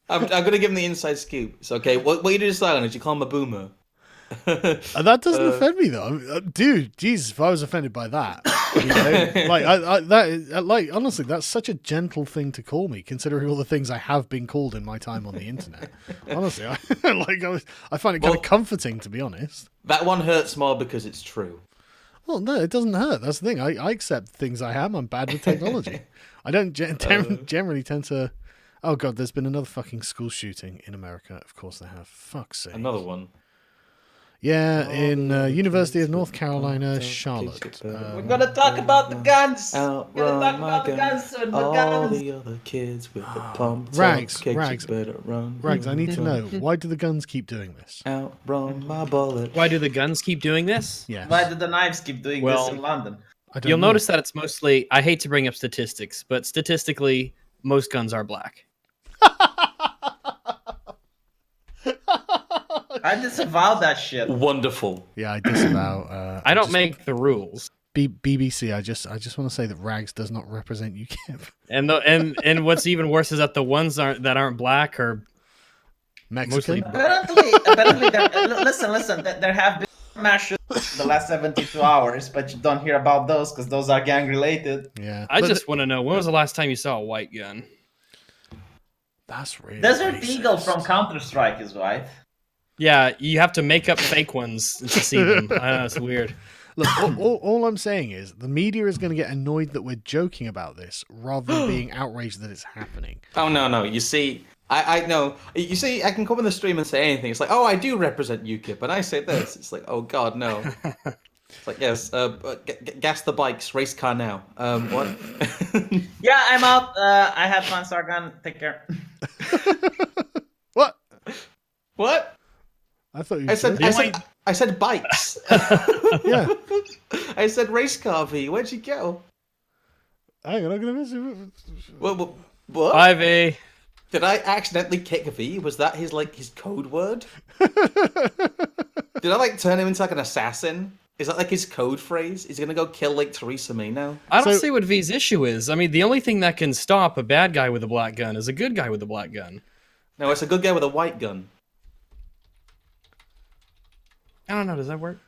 I'm going to give him the inside scoop. It's okay. What you do to Sargon is you call him a boomer. That doesn't offend me though, dude. Jesus, if I was offended by that, you know, honestly, that's such a gentle thing to call me, considering all the things I have been called in my time on the internet. Honestly, I find it kind of comforting, to be honest. That one hurts more because it's true. Well, no, it doesn't hurt. That's the thing. I accept things I am. I'm bad with technology. I don't generally tend to. Oh god, there's been another fucking school shooting in America. Of course they have. Fuck's sake. Another one. Yeah, in University of North Carolina, Charlotte. We're gonna talk about the guns. We're gonna talk about the guns soon. The All guns. the other kids with the pump. Rags, Rags, better run. Rags, I need to know, why do the guns keep doing this? Outrun my bullet. Why do the guns keep doing this? Yeah. Why did the knives keep doing this in London? You'll notice that it's mostly, I hate to bring up statistics, but statistically, most guns are black. I disavow that shit. Wonderful. Yeah, I disavow. I don't make the rules. BBC. I just want to say that Rags does not represent UKIP. And what's even worse is that the ones that aren't black are Mexican. Apparently, listen. There have been mass shootings the last 72 hours, but you don't hear about those because those are gang related. Yeah. I just want to know, when was the last time you saw a white gun? That's really Desert racist. Eagle from Counter-Strike is white. Yeah, you have to make up fake ones to see them. I know, it's weird. Look, all I'm saying is the media is going to get annoyed that we're joking about this rather than being outraged that it's happening. Oh no! You see, I know. You see, I can come on the stream and say anything. It's like, oh, I do represent UKIP, and I say this. It's like, oh God, no. It's like, yes, gas the bikes, race car now. What? Yeah, I'm out. I had fun, Sargon. Take care. What? What? I thought you I said bikes. Yeah. I said race car V. Where'd you go? Hang on, I'm going to miss you. What? 5A. Did I accidentally kick V? Was that his code word? Did I turn him into an assassin? Is that his code phrase? He's gonna go kill Theresa May now? I don't see what V's issue is. I mean, the only thing that can stop a bad guy with a black gun is a good guy with a black gun. No, it's a good guy with a white gun. I don't know. Does that work?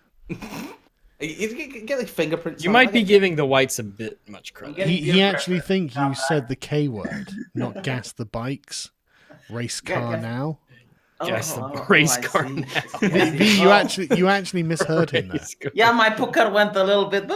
You get fingerprints. You might be giving the whites a bit much credit. He actually think you said the K word, not gas the bikes. Race car now. Guess the oh, race I car see. now. I see. V, you Oh. actually misheard him there. Race car. Yeah, my poker went a little bit.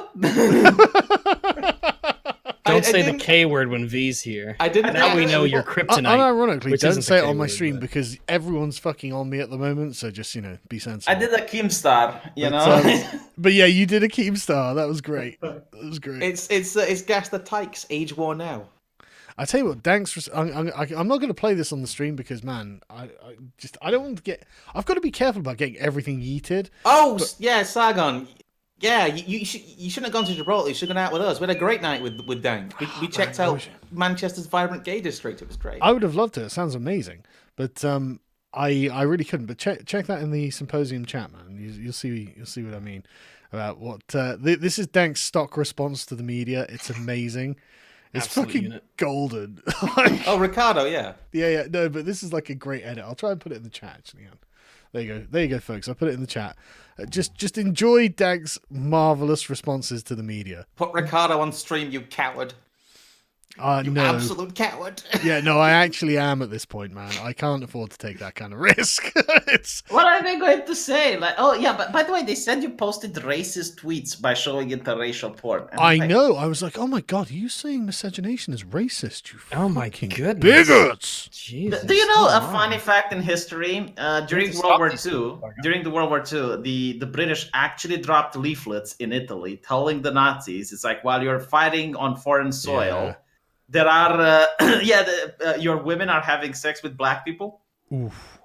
Don't say the didn't- K word when V's here. I didn't. Now we know actually- you're kryptonite. Unironically, which don't isn't the say it K on my word, stream but- because everyone's fucking on me at the moment. So just be sensible. I did a Keemstar, you But, know. But yeah, you did a Keemstar. That was great. That was great. It's Gas the Tykes, age war now. I tell you what, thanks. I'm not going to play this on the stream because, man, I don't want to get. I've got to be careful about getting everything yeeted. Oh yeah, Sargon. Yeah, you shouldn't have gone to Gibraltar. You should have gone out with us. We had a great night with Dank. We checked I out wish- Manchester's vibrant gay district. It was great. I would have loved it. It sounds amazing, but I really couldn't. But check that in the symposium chat, man. You'll see what I mean about what this is. Dank's stock response to the media. It's amazing. It's Absolute fucking unit. golden. Oh, Ricardo, yeah. Yeah, no, but this is like a great edit. I'll try and put it in the chat. Actually, there you go, folks. I put it in the chat. Just enjoy Dank's marvelous responses to the media. Put Ricardo on stream, you coward. You No, absolute coward. yeah, no, I actually am at this point, man. I can't afford to take that kind of risk. It's What are they going to say? Like, oh yeah, but by the way, they said you posted racist tweets by showing interracial porn. And I I'm like, know. I was like, oh my god, are you saying miscegenation is racist? You Oh my fucking goodness. bigots! Jesus. Do you know a come on. funny fact in history? During to World stop War these II, people. during the World War II, the British actually dropped leaflets in Italy telling the Nazis, it's like, while you're fighting on foreign soil, Yeah. there are your women are having sex with black people. Oof.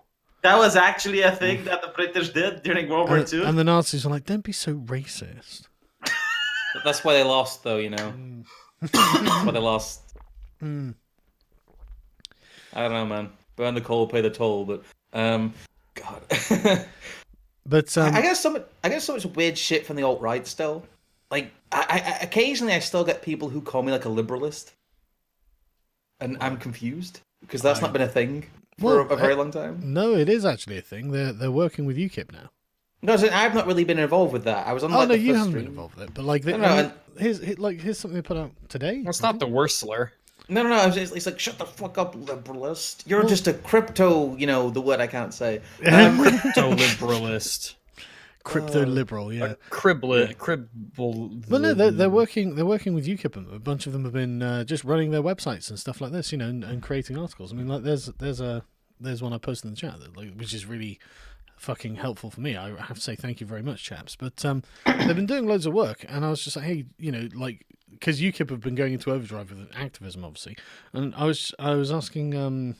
That was actually a thing that the British did during World War II. And the Nazis were like, don't be so racist. That's why they lost, though. You know. That's why they lost. Mm. I don't know, man. Burn the coal, pay the toll. But God. But I get so much weird shit from the alt right still. Like, I occasionally I still get people who call me like a liberalist, and I'm confused because that's not been a thing for Well, a very long time. no, it is actually a thing. They're working with UKIP now. No, as in, I've not really been involved with that. I was on Oh like no, the you first haven't stream. been involved with it. But like, No, I mean, and- here's something they put out today. Well, it's not the worst slur. No. It's like shut the fuck up, liberalist. You're just a crypto. You know the word I can't say. Crypto liberalist. Crypto liberal, yeah. Cribble. Well, no, they're working with UKIP. And a bunch of them have been just running their websites and stuff like this, you know, and creating articles. I mean, like there's one I posted in the chat that, like, which is really fucking helpful for me. I have to say thank you very much, chaps. But they've been doing loads of work, and I was just like, hey, you know, like, because UKIP have been going into overdrive with activism, obviously, and I was asking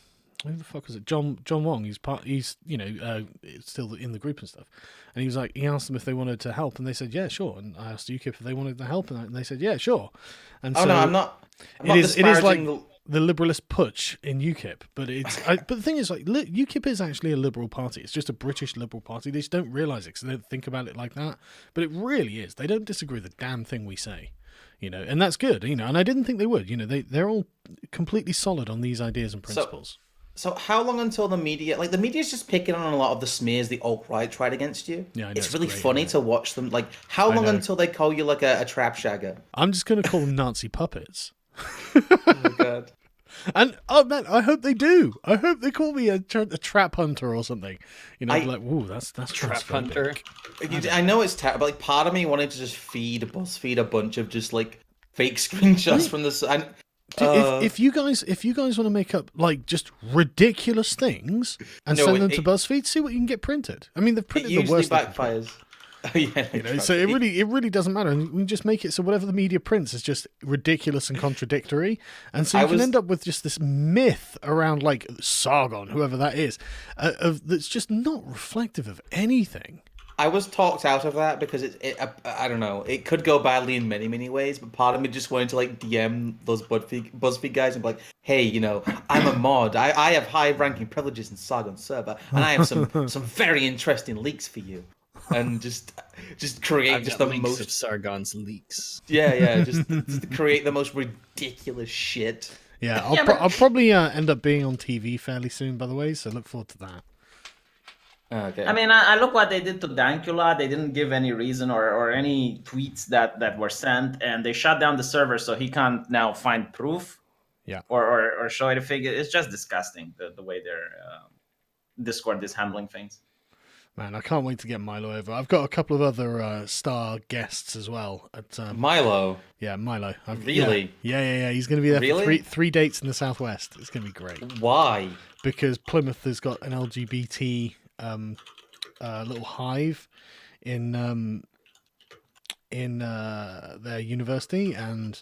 who the fuck was it? John Wong. He's you know still in the group and stuff. And he was like, he asked them if they wanted to help, and they said yeah, sure. And I asked UKIP if they wanted to help, and they said yeah, sure. And Oh so no, I'm not. I'm it not is like disparaging the liberalist putsch in UKIP, but but the thing is, like, UKIP is actually a liberal party. It's just a British liberal party. They just don't realise it because they don't think about it like that. But it really is. They don't disagree with the damn thing we say, you know, and that's good, you know. And I didn't think they would, you know. They're all completely solid on these ideas and principles. So how long until the media, like the media's just picking on a lot of the smears the alt-right tried against you? Yeah, I know, it's it's really great, funny isn't it? to watch them. Like, how long know. until they call you like a trap shagger? I'm just going to call them Nazi puppets. Oh my god. And oh man, I hope they do. I hope they call me a trap hunter or something. You know, I- like, whoa, that's Trap transphobic. hunter. I know it's terrible. Like, part of me wanted to just feed BuzzFeed a bunch of just like fake screenshots from this. If you guys want to make up like just ridiculous things and No, send them it- to BuzzFeed, see what you can get printed. I mean, they've It printed the usually worst. they can print. backfires. Oh, yeah, You know, so it really doesn't matter. And we just make it so whatever the media prints is just ridiculous and contradictory, and so you can end up with just this myth around like Sargon, whoever that is, that's just not reflective of anything. I was talked out of that because I don't know. It could go badly in many, many ways, but part of me just wanted to like DM those BuzzFeed guys and be like, hey, you know, I'm a mod. I have high-ranking privileges in Sargon server, and I have some very interesting leaks for you. And just create I've just got the links most of Sargon's leaks. just create the most ridiculous shit. Yeah, but- I'll probably end up being on TV fairly soon, by the way. So look forward to that. Okay. I mean, I look what they did to Dankula. They didn't give any reason or any tweets that were sent, and they shut down the server, so he can't now find proof. Yeah. Or show it a figure. It's just disgusting the way they're Discord is handling things. Man, I can't wait to get Milo over. I've got a couple of other star guests as well. Milo. Yeah, Milo. Really? Yeah. He's going to be there Really? for three dates in the Southwest. It's going to be great. Why? Because Plymouth has got an LGBT little hive in their university, and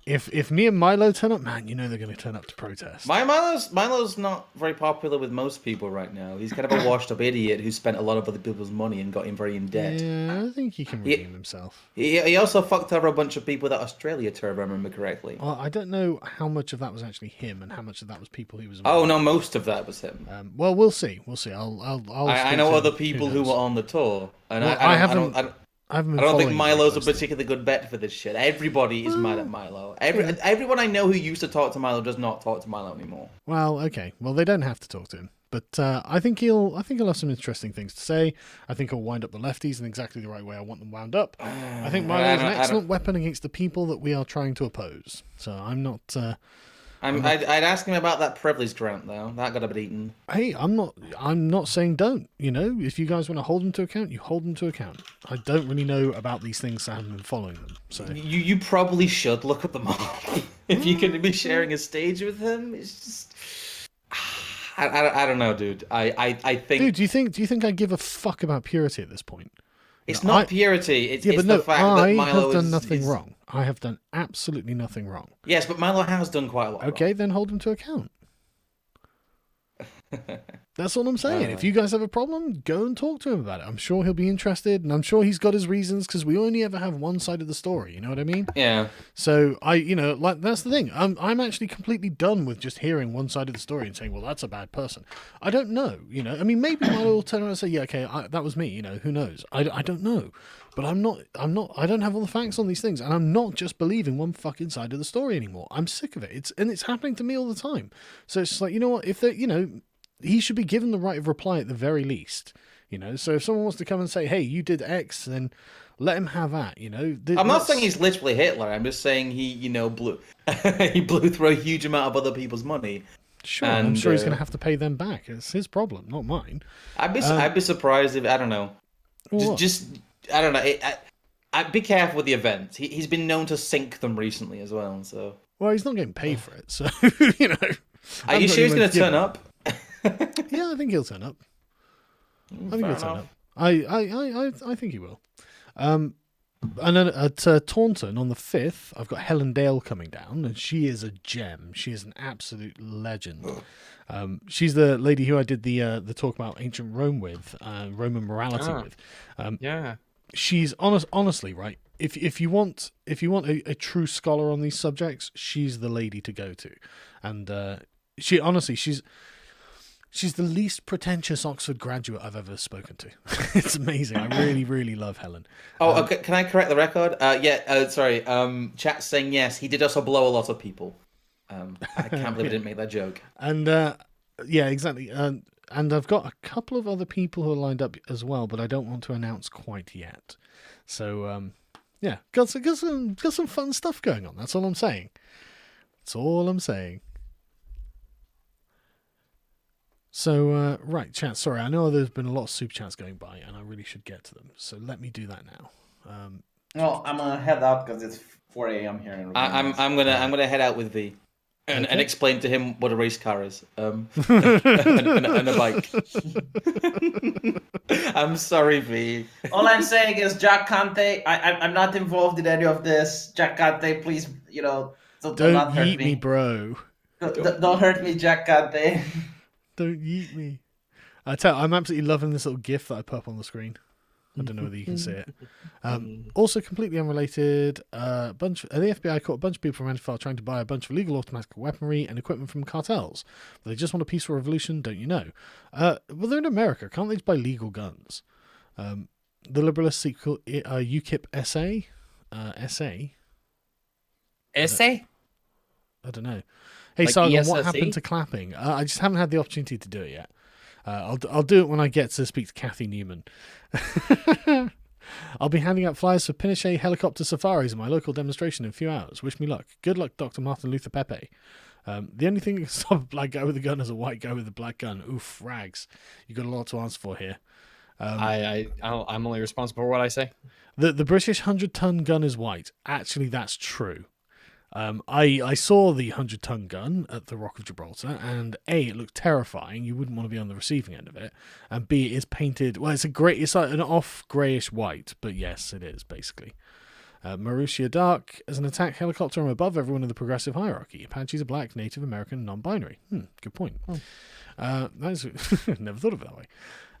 if me and Milo turn up, man, you know they're going to turn up to protest. Milo's not very popular with most people right now. He's kind of a washed-up idiot who spent a lot of other people's money and got him very in debt. Yeah, I think he can redeem himself. He also fucked over a bunch of people with that Australia tour, if I remember correctly. Well, I don't know how much of that was actually him and how much of that was people he was. Oh no, most of that was him. Well, we'll see. We'll see. I know other people who were on the tour, and Well, I don't think Milo's a particularly good bet for this shit. Everybody is mad at Milo. Everyone I know who used to talk to Milo does not talk to Milo anymore. Well, okay. Well, they don't have to talk to him, but I think he'll have some interesting things to say. I think he'll wind up the lefties in exactly the right way I want them wound up. I think Milo is an excellent weapon against the people that we are trying to oppose. So I'm not. I'd ask him about that privilege grant though. That got a bit eaten. Hey, I'm not saying don't. You know, if you guys want to hold them to account, you hold them to account. I don't really know about these things. I haven't been following them. So you probably should look at them all. If you're going to be sharing a stage with him, it's just. I don't know, dude. I think. Dude, do you think I give a fuck about purity at this point? It's not purity. It's but the fact that Milo have done nothing wrong. I have done absolutely nothing wrong. Yes, but Milo has done quite a lot. Okay, wrong. then hold him to account. That's all I'm saying. If you guys have a problem, go and talk to him about it. I'm sure he'll be interested, and I'm sure he's got his reasons, because we only ever have one side of the story. You know what I mean? Yeah. So that's the thing. I'm actually completely done with just hearing one side of the story and saying, well, that's a bad person. I don't know. You know, I mean, maybe Milo will turn around and say, yeah, okay, that was me. You know, who knows? I don't know. But I don't have all the facts on these things, and I'm not just believing one fucking side of the story anymore. I'm sick of it. It's happening to me all the time. So it's just like, you know what? If they, he should be given the right of reply at the very least. You know, so if someone wants to come and say, hey, you did X, then let him have that. You know, I'm not saying he's literally Hitler. I'm just saying he blew he blew through a huge amount of other people's money. Sure, and I'm sure he's going to have to pay them back. It's his problem, not mine. I'd be surprised if I don't know. Just I don't know. I'd be careful with the events. He's been known to sink them recently as well. So he's not getting paid for it. So Are you sure he's going to turn up? Yeah, I think he'll turn up. I think he will. And then at Taunton on the 5th, I've got Helen Dale coming down, and she is a gem. She is an absolute legend. She's the lady who I did the talk about ancient Rome with, Roman morality with. Yeah. She's honestly, right. If you want a true scholar on these subjects, she's the lady to go to, and she's the least pretentious Oxford graduate I've ever spoken to. It's amazing. I really, really love Helen. Okay, can I correct the record? Sorry. Chat's saying yes. He did also blow a lot of people. I can't believe I didn't make that joke. And yeah, exactly. And I've got a couple of other people who are lined up as well, but I don't want to announce quite yet. So yeah, got some fun stuff going on. That's all I'm saying. That's all I'm saying. So, right, chat, sorry, I know there's been a lot of super chats going by, and I really should get to them, so let me do that now. Well, I'm gonna head out because it's 4 a.m. here in Romania. I'm gonna head out with V and explain to him what a race car is and a bike. I'm sorry, V. All I'm saying is, Jack Conte, I'm not involved in any of this. Jack Conte, please, don't not hurt yeet me. me, bro. Don't hurt me, Jack Conte. Don't yeet me. I'm absolutely loving this little GIF that I put up on the screen. I don't know whether you can see it. Also, completely unrelated, the FBI caught a bunch of people from Antifa trying to buy a bunch of illegal automatic weaponry and equipment from cartels. But they just want a peaceful revolution, don't you know? Well, they're in America. Can't they just buy legal guns? The Liberalist sequel, UKIP SA? Essay? I don't know. Hey, Like Sargon, ESSE? what happened to clapping? I just haven't had the opportunity to do it yet. I'll do it when I get to speak to Kathy Newman. I'll be handing out flyers for Pinochet helicopter safaris at my local demonstration in a few hours. Wish me luck. Good luck, Dr. Martin Luther Pepe. The only thing that can stop a black guy with a gun is a white guy with a black gun. Oof, rags. You got a lot to answer for here. I'm only responsible for what I say. The British 100-ton gun is white. Actually, that's true. I saw the 100-ton gun at the Rock of Gibraltar, and A, it looked terrifying. You wouldn't want to be on the receiving end of it. And B, it is painted. Well, it's like an off greyish white, but yes, it is basically. Marussia Dark as an attack helicopter. I'm above everyone in the progressive hierarchy. Apaches are black, Native American, non-binary. Good point. That's never thought of it that way.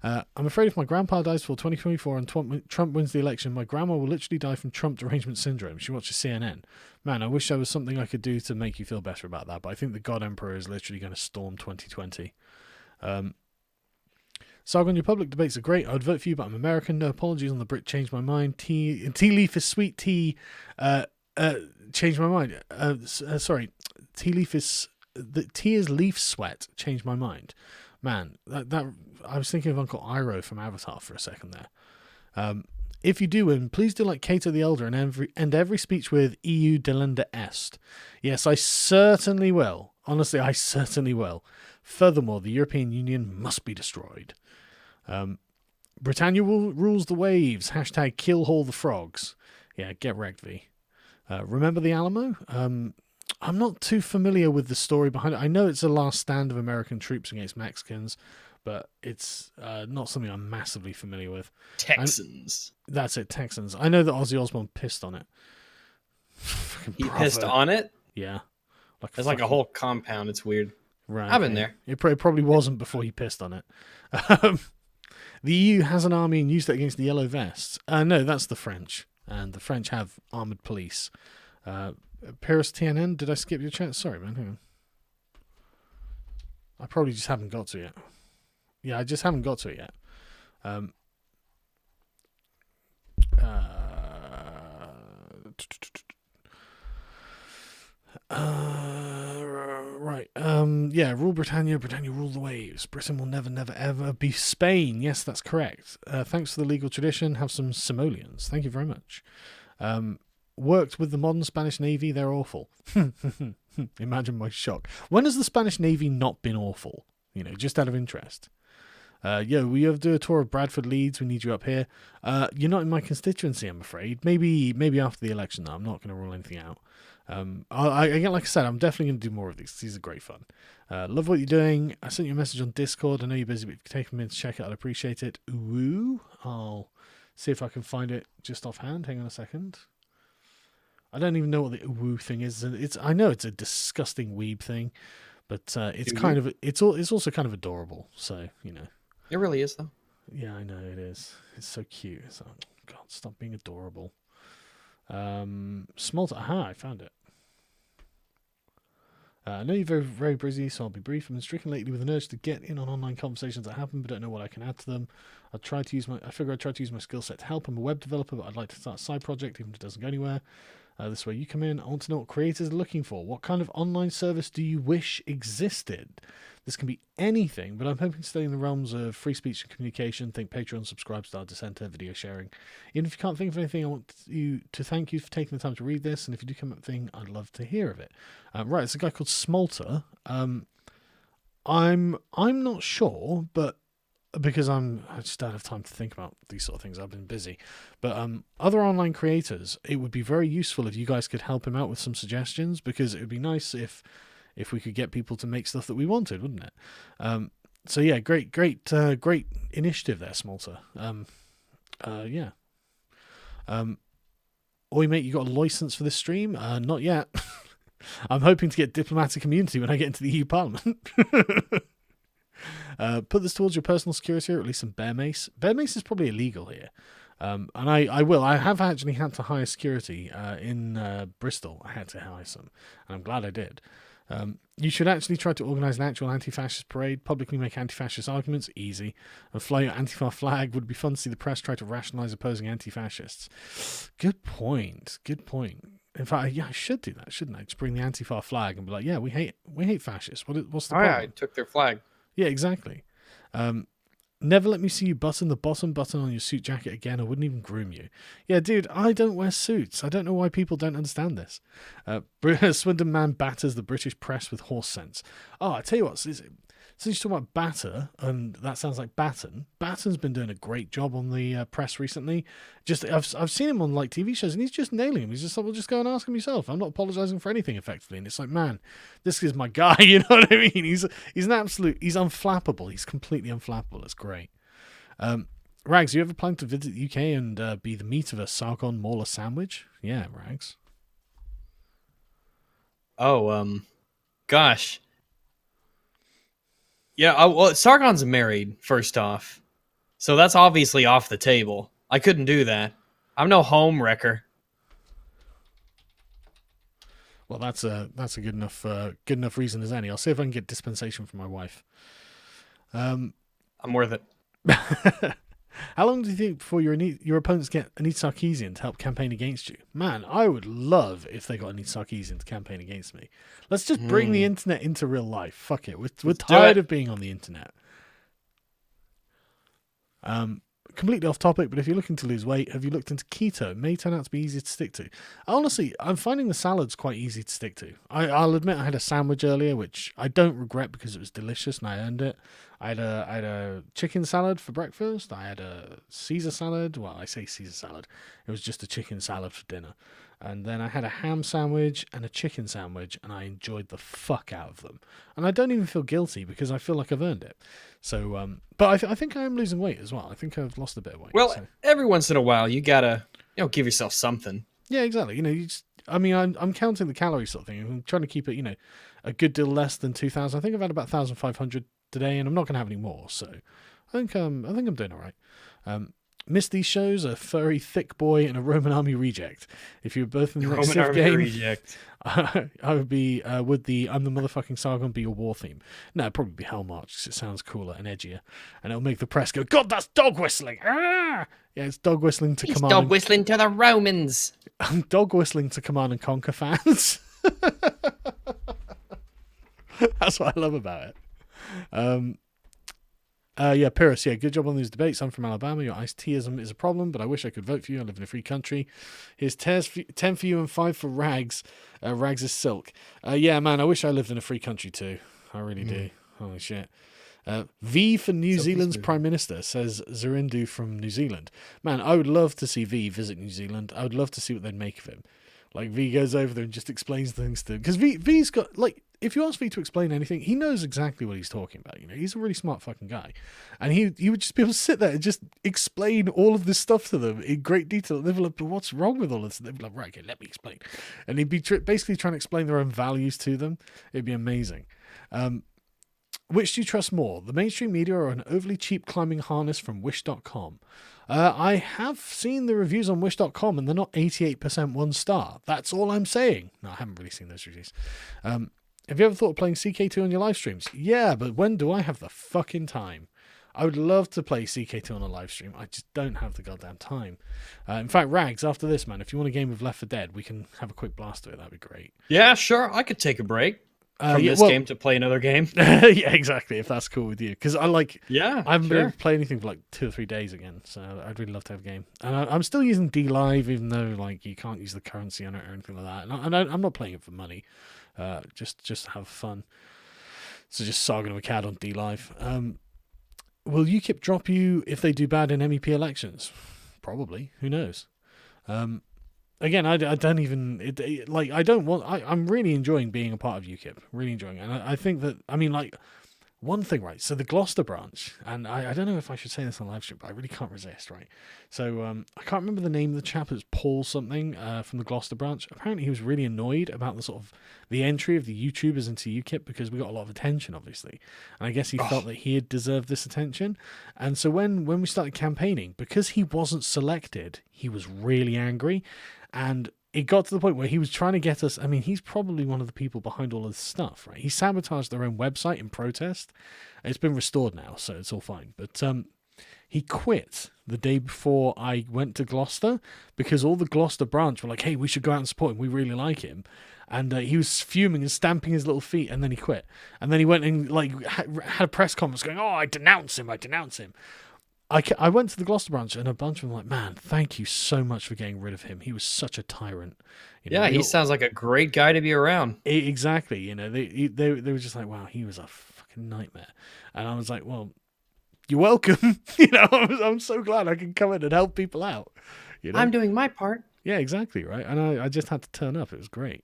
I'm afraid if my grandpa dies before 2024 and Trump wins the election, my grandma will literally die from Trump derangement syndrome. She watches CNN. Man, I wish there was something I could do to make you feel better about that, but I think the God Emperor is literally going to storm 2020. Sargon, your public debates are great. I would vote for you, but I'm American. No apologies on the Brit. Changed my mind. Tea leaf is sweet tea. Changed my mind. Sorry. Tea leaf is... The tea is leaf sweat. Changed my mind. Man, that I was thinking of Uncle Iroh from Avatar for a second there. If you do win, please do like Cato the Elder and end every speech with EU delenda est. Yes, I certainly will. Honestly, I certainly will. Furthermore, the European Union must be destroyed. Britannia rules the waves. Hashtag kill all the frogs. Yeah, get wrecked, V. Remember the Alamo? I'm not too familiar with the story behind it. I know it's the last stand of American troops against Mexicans, but it's not something I'm massively familiar with. Texans. That's it, Texans. I know that Ozzy Osbourne pissed on it. He pissed on it? Yeah. It's like a whole compound. It's weird. Right. I've been there. It probably wasn't before he pissed on it. The EU has an army and used it against the Yellow Vests. No, that's the French. And the French have armoured police. Paris TNN, did I skip your chat? Sorry, man. Hang on. I probably just haven't got to it yet. Yeah, I just haven't got to it yet. Right. Yeah, rule Britannia. Britannia rule the waves. Britain will never, never, ever be Spain. Yes, that's correct. Thanks for the legal tradition. Have some simoleons. Thank you very much. Worked with the modern Spanish Navy. They're awful. Imagine my shock. When has the Spanish Navy not been awful? You know, just out of interest. We have to do a tour of Bradford, Leeds. We need you up here. You're not in my constituency, I'm afraid. Maybe after the election, though. I'm not going to rule anything out. Again, like I said, I'm definitely going to do more of these. These are great fun. Love what you're doing. I sent you a message on Discord. I know you're busy, but if you could take a minute to check it, I'd appreciate it. Ooh. I'll see if I can find it just offhand. Hang on a second. I don't even know what the woo thing is. I know it's a disgusting weeb thing, but it's also kind of adorable. So it really is though. Yeah, I know it is. It's so cute. It's like, God, stop being adorable. Smolter. Aha, I found it. I know you're very, very busy, so I'll be brief. I've been stricken lately with an urge to get in on online conversations that happen, but don't know what I can add to them. I figure I'd try to use my skill set to help. I'm a web developer, but I'd like to start a side project, even if it doesn't go anywhere. This is where you come in. I want to know what creators are looking for. What kind of online service do you wish existed? This can be anything, but I'm hoping to stay in the realms of free speech and communication. Think Patreon, Subscribe Star, Dissenter, video sharing. Even if you can't think of anything, I want to thank you for taking the time to read this. And if you do come up with anything, I'd love to hear of it. Right, it's a guy called Smolter. I'm not sure, but because I just don't have time to think about these sort of things. I've been busy. But other online creators, it would be very useful if you guys could help him out with some suggestions, because it would be nice if we could get people to make stuff that we wanted, wouldn't it? So yeah, great initiative there, Smolter. Yeah. Oi, mate, you got a license for this stream? Not yet. I'm hoping to get diplomatic immunity when I get into the EU Parliament. Put this towards your personal security, or at least some bear mace. Bear mace is probably illegal here. And I have actually had to hire security in Bristol. I had to hire some, and I'm glad I did. You should actually try to organise an actual anti-fascist parade, publicly make anti-fascist arguments, easy, and fly your Antifa flag. Would be fun to see the press try to rationalise opposing anti-fascists. Good point. In fact, yeah, I should do that, shouldn't I? Just bring the Antifa flag and be like, yeah, we hate fascists. What's the problem? I took their flag. Yeah, exactly. Never let me see you button the bottom button on your suit jacket again. I wouldn't even groom you. Yeah, dude, I don't wear suits. I don't know why people don't understand this. Swindon man batters the British press with horse sense. Oh, I tell you what, since you're talking about batter, and that sounds like Batten. Batten's been doing a great job on the press recently. Just I've seen him on like TV shows, and he's just nailing him. He's just like, well, just go and ask him yourself. I'm not apologizing for anything, effectively. And it's like, man, this is my guy. You know what I mean? He's an absolute. He's unflappable. He's completely unflappable. It's great. Rags, you ever plan to visit the UK and be the meat of a Sargon Mauler sandwich? Yeah, Rags. Oh, gosh. Yeah, well, Sargon's married, first off. So that's obviously off the table. I couldn't do that. I'm no home wrecker. Well, that's a good enough reason as any. I'll see if I can get dispensation from my wife. I'm worth it. How long do you think before your opponents get Anit Sarkeesian to help campaign against you? Man, I would love if they got Anit Sarkeesian to campaign against me. Let's just bring the internet into real life. Fuck it. We're tired of being on the internet. Completely off topic, but if you're looking to lose weight, have you looked into keto? It may turn out to be easy to stick to. Honestly, I'm finding the salads quite easy to stick to. I'll admit I had a sandwich earlier, which I don't regret because it was delicious and I earned it. I had a chicken salad for breakfast. I had a Caesar salad. Well, I say Caesar salad. It was just a chicken salad for dinner. And then I had a ham sandwich and a chicken sandwich, and I enjoyed the fuck out of them. And I don't even feel guilty because I feel like I've earned it. So, but I think I am losing weight as well. I think I've lost a bit of weight. Well, so. every once in a while, you gotta, give yourself something. Yeah, exactly. I'm counting the calories sort of thing. I'm trying to keep it, a good deal less than 2,000. I think I've had about 1,500 today, and I'm not going to have any more. So, I think I'm doing all right. Missed these shows, a furry thick boy and a Roman army reject. If you were both in the next Civ game, reject. I would be, would the I'm the motherfucking Sargon be your war theme? No, it'd probably be Hell March because it sounds cooler and edgier. And it'll make the press go, God, that's dog whistling. Ah! Yeah, it's dog whistling to command. Dog whistling to the Romans. Dog whistling to Command and Conquer fans. That's what I love about it. Yeah, Pyrrhus, yeah, good job on these debates. I'm from Alabama. Your iced-teaism is a problem, but I wish I could vote for you. I live in a free country. Here's 10 for you and 5 for Rags. Rags is silk. Yeah, man, I wish I lived in a free country too. I really do. Holy shit. V for New Zealand's Prime Minister, says Zurindu from New Zealand. Man, I would love to see V visit New Zealand. I would love to see what they'd make of him. Like, V goes over there and just explains things to him. Because V's got, like, if you ask V to explain anything, he knows exactly what he's talking about. He's a really smart fucking guy. And he would just be able to sit there and just explain all of this stuff to them in great detail. And they'd be like, but what's wrong with all this? And they'd be like, right, okay, let me explain. And he'd be basically trying to explain their own values to them. It'd be amazing. Which do you trust more, the mainstream media or an overly cheap climbing harness from Wish.com? I have seen the reviews on Wish.com and they're not 88% 1 star. That's all I'm saying. No, I haven't really seen those reviews. Have you ever thought of playing CK2 on your live streams? Yeah, but when do I have the fucking time? I would love to play CK2 on a live stream. I just don't have the goddamn time. In fact, Rags, after this, man, if you want a game of Left 4 Dead, we can have a quick blast of it. That'd be great. Yeah, sure. I could take a break from this game to play another game. Yeah, exactly. If that's cool with you, because I haven't been able to play anything for like 2 or 3 days again. So I'd really love to have a game. And I'm still using DLive, even though like you can't use the currency on it or anything like that. And I'm not playing it for money, just to have fun. So just Sargon of Akkad on DLive. Will UKIP drop you if they do bad in MEP elections? Probably. Who knows? Again, I don't even I'm really enjoying being a part of UKIP. Really enjoying it. And I think that, one thing, right? So the Gloucester branch, and I don't know if I should say this on live stream, but I really can't resist, right? So I can't remember the name of the chap. It was Paul something from the Gloucester branch. Apparently he was really annoyed about the entry of the YouTubers into UKIP because we got a lot of attention, obviously. And I guess he felt that he had deserved this attention. And so when we started campaigning, because he wasn't selected, he was really angry. And it got to the point where he was trying to get us. I mean, he's probably one of the people behind all of this stuff, right? He sabotaged their own website in protest. It's been restored now, so it's all fine. But He quit the day before I went to Gloucester because all the Gloucester branch were like, hey, we should go out and support him. We really like him. And he was fuming and stamping his little feet, and then he quit. And then he went and like had a press conference going, oh, I denounce him. I went to the Gloucester branch, and a bunch of them were like, man, thank you so much for getting rid of him. He was such a tyrant. Yeah, he sounds like a great guy to be around. Exactly. They were just like, wow, he was a fucking nightmare. And I was like, well, you're welcome. I'm so glad I can come in and help people out. I'm doing my part. Yeah, exactly, right. And I just had to turn up. It was great.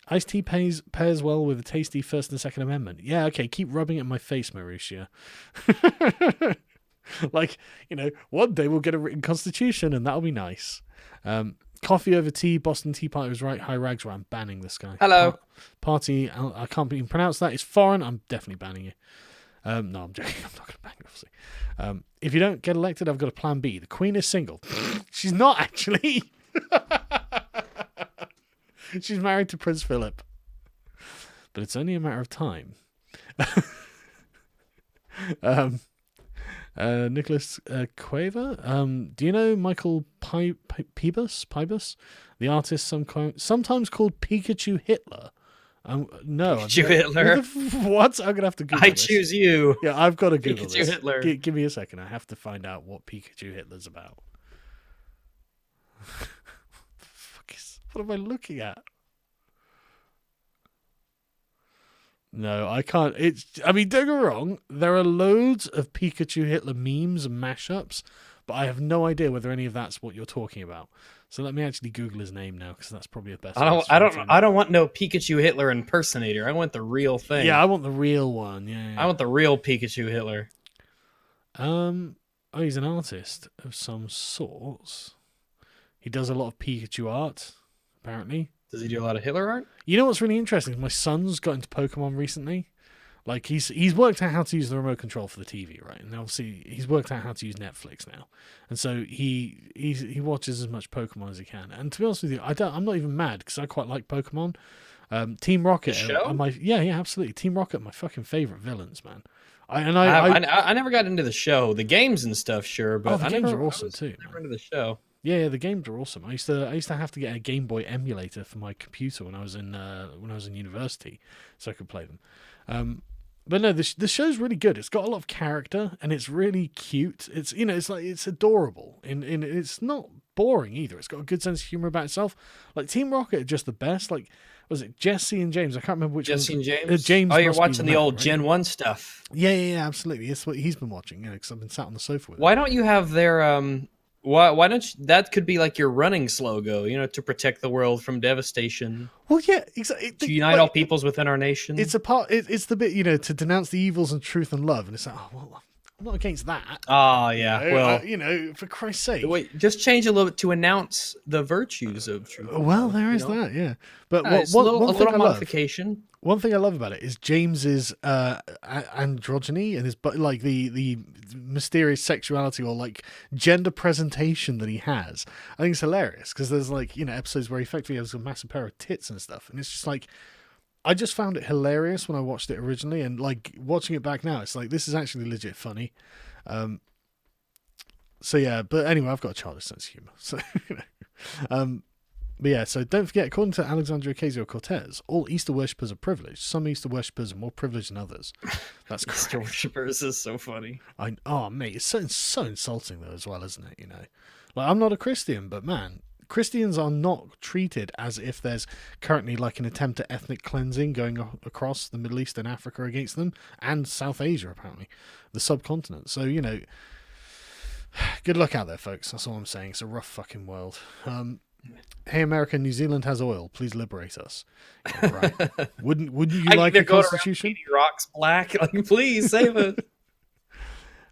Iced tea pairs well with a tasty First and Second Amendment. Yeah, okay, keep rubbing it in my face, Mauricia. Like, one day we'll get a written constitution, and that'll be nice. Coffee over tea, Boston Tea Party was right. High rags, where I'm banning this guy. Hello. Party, I can't even pronounce that. It's foreign. I'm definitely banning you. No, I'm joking. I'm not going to ban you, obviously. If you don't get elected, I've got a plan B. The Queen is single. She's not, actually. She's married to Prince Philip. But it's only a matter of time. Nicholas Quaver. Do you know Michael Pybus? The artist sometimes called Pikachu Hitler. No. Pikachu Hitler. What? I'm going to have to Google this. choose you. Yeah, I've got to Google Pikachu this. Hitler. Give me a second. I have to find out what Pikachu Hitler's about. What am I looking at? No, I can't. Don't get me wrong. There are loads of Pikachu Hitler memes and mashups, but I have no idea whether any of that's what you're talking about. So let me actually Google his name now, because that's probably the best. I don't want no Pikachu Hitler impersonator. I want the real thing. Yeah, I want the real one. Yeah. I want the real Pikachu Hitler. Oh, he's an artist of some sorts. He does a lot of Pikachu art, apparently. Does he do a lot of Hitler art? You know what's really interesting? My son's got into Pokemon recently. Like, he's worked out how to use the remote control for the TV, right? And obviously he's worked out how to use Netflix now. And so he watches as much Pokemon as he can. And to be honest with you, I'm not even mad, because I quite like Pokemon. Team Rocket. The show? Yeah, absolutely. Team Rocket are my fucking favorite villains, man. I never got into the show. The games and stuff, sure, but the games are awesome too. Never into the show. Yeah, the games are awesome. I used to have to get a Game Boy emulator for my computer when I was in university, so I could play them. But no, the show's really good. It's got a lot of character, and it's really cute. It's adorable, and it's not boring either. It's got a good sense of humor about itself. Like, Team Rocket are just the best. Like, was it Jesse and James? I can't remember which Jesse one. and James. James. Oh, you're watching the old right? Gen 1 stuff. Yeah, absolutely. That's what he's been watching. Yeah, because I've been sat on the sofa with him. Why don't you have their Why don't you, that could be like your running slogan, to protect the world from devastation. Well, yeah, exactly. To unite all peoples within our nation. It's it's the bit, to denounce the evils and truth and love, and it's like, oh well, I'm not against that. Oh yeah, well, for Christ's sake. Wait, just change a little bit to announce the virtues of truth. Well, there is that, yeah. But a little modification. One thing I love about it is James's androgyny and his the mysterious sexuality or like gender presentation that he has. I think it's hilarious because there's episodes where he effectively has a massive pair of tits and stuff, and it's just like, I just found it hilarious when I watched it originally, and like watching it back now, it's like, this is actually legit funny. So yeah, but anyway, I've got a childish sense of humor, so But yeah, so don't forget, according to Alexandria Ocasio-Cortez, all Easter worshippers are privileged. Some Easter worshippers are more privileged than others. That's crazy. Easter worshippers is so funny. Mate, it's so insulting though as well, isn't it? Like, I'm not a Christian, but man, Christians are not treated as if there's currently like an attempt at ethnic cleansing going across the Middle East and Africa against them, and South Asia apparently, the subcontinent. So good luck out there, folks. That's all I'm saying. It's a rough fucking world. Hey America, New Zealand has oil. Please liberate us. Yeah, right. Wouldn't you like a constitution? Rocks black. Like, please save us.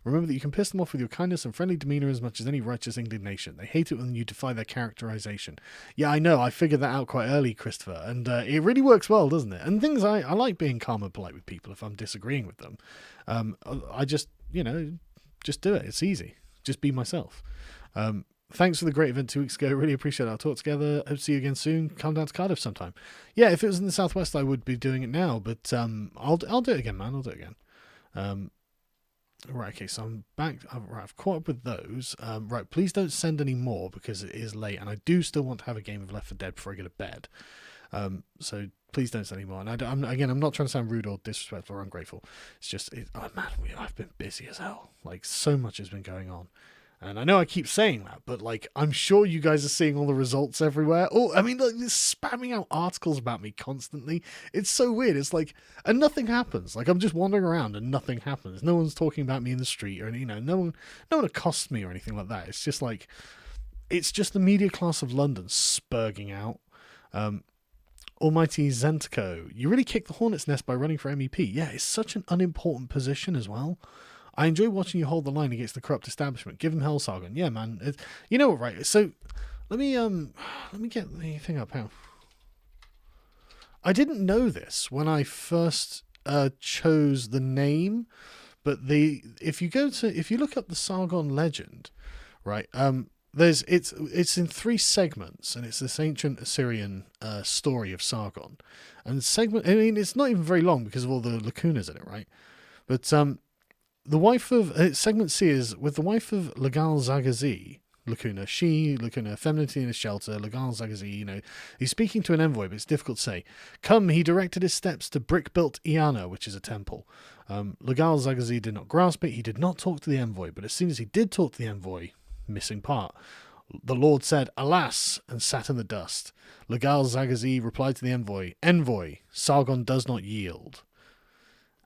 Remember that you can piss them off with your kindness and friendly demeanor as much as any righteous indignation. They hate it when you defy their characterization. Yeah, I know. I figured that out quite early, Christopher, and it really works well, doesn't it? And things I like being calm and polite with people if I'm disagreeing with them. I just just do it. It's easy. Just be myself. Thanks for the great event 2 weeks ago. Really appreciate our talk together. Hope to see you again soon. Come down to Cardiff sometime. Yeah, if it was in the Southwest, I would be doing it now, but I'll do it again, man. I'll do it again. Right, okay, so I'm back. I've caught up with those. Right, please don't send any more because it is late, and I do still want to have a game of Left 4 Dead before I go to bed. So please don't send any more. And I'm not trying to sound rude or disrespectful or ungrateful. It's just, I've been busy as hell. Like, so much has been going on. And I know I keep saying that, but like, I'm sure you guys are seeing all the results everywhere. Oh, I mean, like, they're spamming out articles about me constantly. It's so weird. It's like, and nothing happens. Like, I'm just wandering around and nothing happens. No one's talking about me in the street, or no one accosts me or anything like that. It's just like, it's just the media class of London spurging out. Almighty Zentico, you really kicked the hornet's nest by running for MEP. Yeah, it's such an unimportant position as well. I enjoy watching you hold the line against the corrupt establishment. Give him hell, Sargon. Yeah, man. You know what, right? So let me get the thing up. How? I didn't know this when I first chose the name, but if you look up the Sargon legend, right? It's in 3 segments, and it's this ancient Assyrian story of Sargon. And it's not even very long because of all the lacunas in it, right? But the wife of segment C is with the wife of Legal Zagazi, lacuna, she, lacuna, femininity in a shelter, Legal Zagazi, he's speaking to an envoy, but it's difficult to say. Come, he directed his steps to brick-built Iana, which is a temple. Legal Zagazi did not grasp it, he did not talk to the envoy, but as soon as he did talk to the envoy, missing part, the Lord said, alas, and sat in the dust. Legal Zagazi replied to the envoy, Sargon does not yield.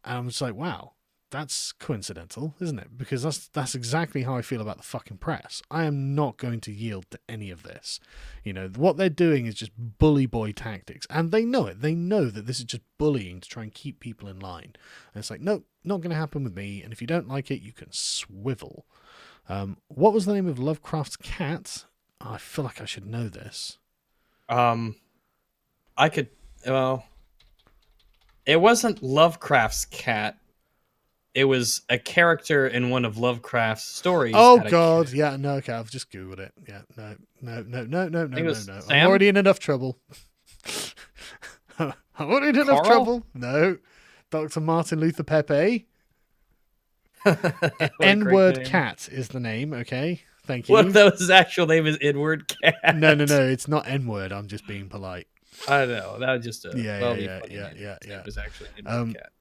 And I'm just like, wow. That's coincidental, isn't it? Because that's exactly how I feel about the fucking press. I am not going to yield to any of this. What they're doing is just bully boy tactics. And they know it. They know that this is just bullying to try and keep people in line. And it's like, nope, not going to happen with me. And if you don't like it, you can swivel. What was the name of Lovecraft's cat? Oh, I feel like I should know this. I could... Well... It wasn't Lovecraft's cat. It was a character in one of Lovecraft's stories. Oh God, yeah, no, okay, I've just Googled it. Yeah, no. Sam? I'm already in enough trouble. I'm already in enough Carl? trouble. No, Dr. Martin Luther Pepe. What a great N-word name. cat is the name. Okay, thank you. What if his actual name is Edward Cat? No, it's not N-word. I'm just being polite. I know that was just a Yeah. It was actually Edward Cat.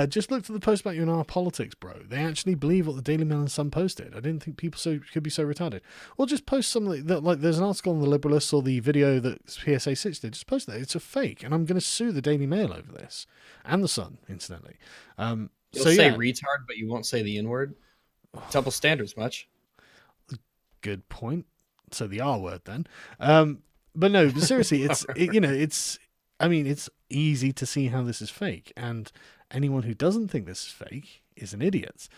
Just looked at the post about you in our politics, bro. They actually believe what the Daily Mail and Sun posted. I didn't think people could be so retarded. Well, just post something that, like, there's an article on the Liberalists or the video that PSA 6 did. Just post that. It's a fake, and I'm going to sue the Daily Mail over this, and the Sun, incidentally. You'll say retard, but you won't say the N-word. Double standards, much. Good point. So the R word then. But no, but seriously, it's easy to see how this is fake, and anyone who doesn't think this is fake is an idiot.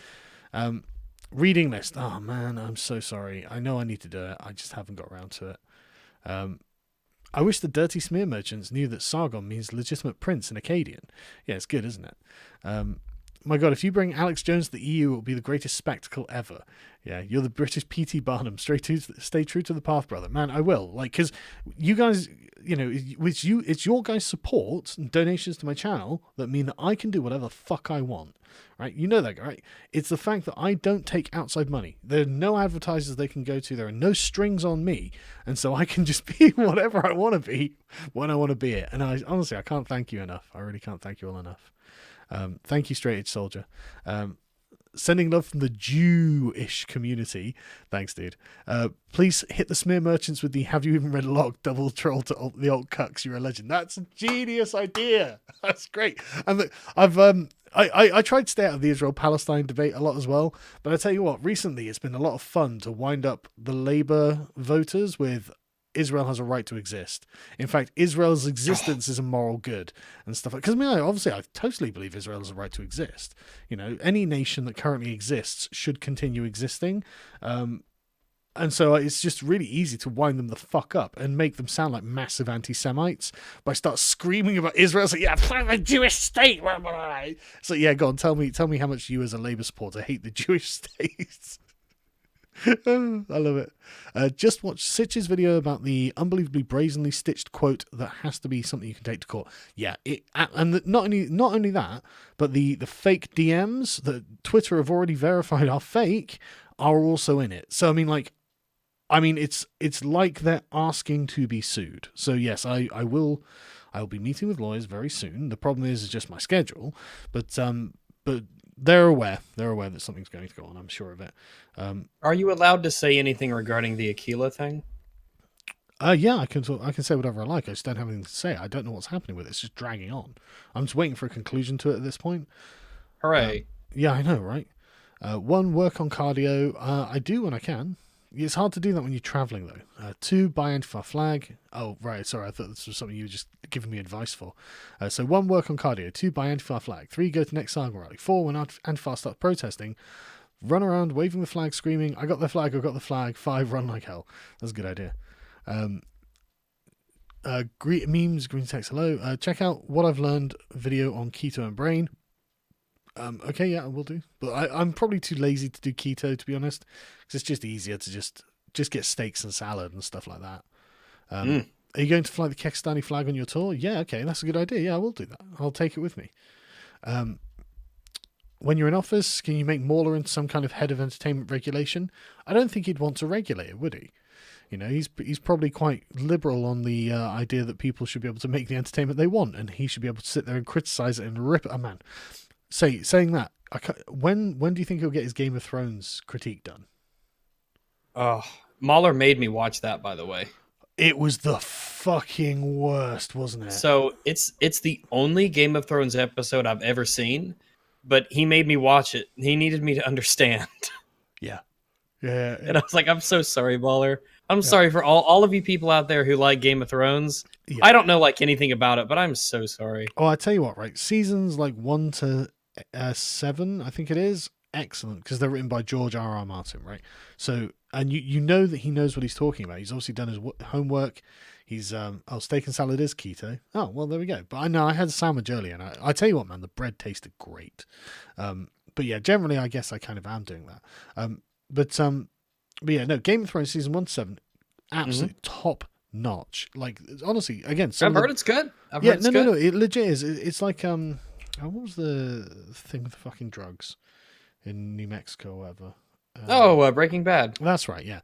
Reading list. Oh man, I'm so sorry. I know I need to do it. I just haven't got around to it. I wish the dirty smear merchants knew that Sargon means legitimate prince in Akkadian. Yeah, it's good, isn't it? My God, if you bring Alex Jones to the EU, it will be the greatest spectacle ever. Yeah, you're the British P.T. Barnum. Stay true to the path, brother. Man, I will. Like, because you guys, it's your guys' support and donations to my channel that mean that I can do whatever the fuck I want. Right? You know that, right? It's the fact that I don't take outside money. There are no advertisers they can go to. There are no strings on me. And so I can just be whatever I want to be when I want to be it. And I can't thank you enough. I really can't thank you all enough. Thank you, Straight Edge Soldier. Sending love from the Jewish community. Thanks, dude. Please hit the smear merchants with the "Have you even read Locke?" double troll to the alt cucks. You're a legend. That's a genius idea. That's great. And I tried to stay out of the Israel-Palestine debate a lot as well. But I tell you what, recently it's been a lot of fun to wind up the Labour voters with Israel has a right to exist. In fact, Israel's existence is a moral good and stuff like. Because I totally believe Israel has a right to exist. Any nation that currently exists should continue existing. And so it's just really easy to wind them the fuck up and make them sound like massive anti-Semites by start screaming about Israel. So a Jewish state. So yeah, go on, tell me how much you as a Labour supporter hate the Jewish state. I love it. Just watch Sitch's video about the unbelievably brazenly stitched quote that has to be something you can take to court. Yeah, not only that, but the fake DMs that Twitter have already verified are fake are also in it. So I mean, it's like they're asking to be sued. So yes, I'll be meeting with lawyers very soon. The problem is just my schedule, but they're aware that something's going to go on. I'm sure of it. Are you allowed to say anything regarding the Aquila thing? Yeah, I can say whatever I like. I just don't have anything to say. I don't know what's happening with it. It's just dragging on. I'm just waiting for a conclusion to it at this point. Hooray. Yeah, I know, right? One, work on cardio. I do when I can. It's hard to do that when you're traveling, though. 2, buy Antifa flag. Oh, right, sorry, I thought this was something you were just giving me advice for. So 1, work on cardio. 2, buy Antifa flag. 3, go to next Saga rally. 4, when Antifa starts protesting, run around waving the flag, screaming, I got the flag, I got the flag. 5, run like hell. That's a good idea. Memes, green text, hello. Check out What I've Learned video on keto and brain. Okay, yeah, I will do. But I'm probably too lazy to do keto, to be honest, because it's just easier to just get steaks and salad and stuff like that. Are you going to fly the Kekistani flag on your tour? Yeah, okay, that's a good idea. Yeah, I will do that. I'll take it with me. When you're in office, can you make Mauler into some kind of head of entertainment regulation? I don't think he'd want to regulate it, would he? You know, he's probably quite liberal on the idea that people should be able to make the entertainment they want, and he should be able to sit there and criticize it and rip it. Oh, man. Saying that, when do you think he'll get his Game of Thrones critique done? Oh, Mahler made me watch that, by the way. It was the fucking worst, wasn't it? So it's the only Game of Thrones episode I've ever seen, but he made me watch it. He needed me to understand. Yeah. And I was like, I'm so sorry, Mahler. I'm sorry for all of you people out there who like Game of Thrones. Yeah. I don't know anything about it, but I'm so sorry. Oh, I tell you what, right? Seasons 1 to 7, I think it is, excellent, because they're written by George R.R. Martin, right? So, and you know that he knows what he's talking about. He's obviously done his homework. He's steak and salad is keto. Oh, well, there we go. But I know I had a sandwich earlier, and I tell you what, man, the bread tasted great. But yeah, generally, I guess I kind of am doing that. But yeah, no, Game of Thrones season 1 to 7, absolutely top notch. Like, honestly, again, I've heard it's good. No, it legit is. It's like what was the thing with the fucking drugs in New Mexico or whatever? Breaking Bad. That's right, yeah.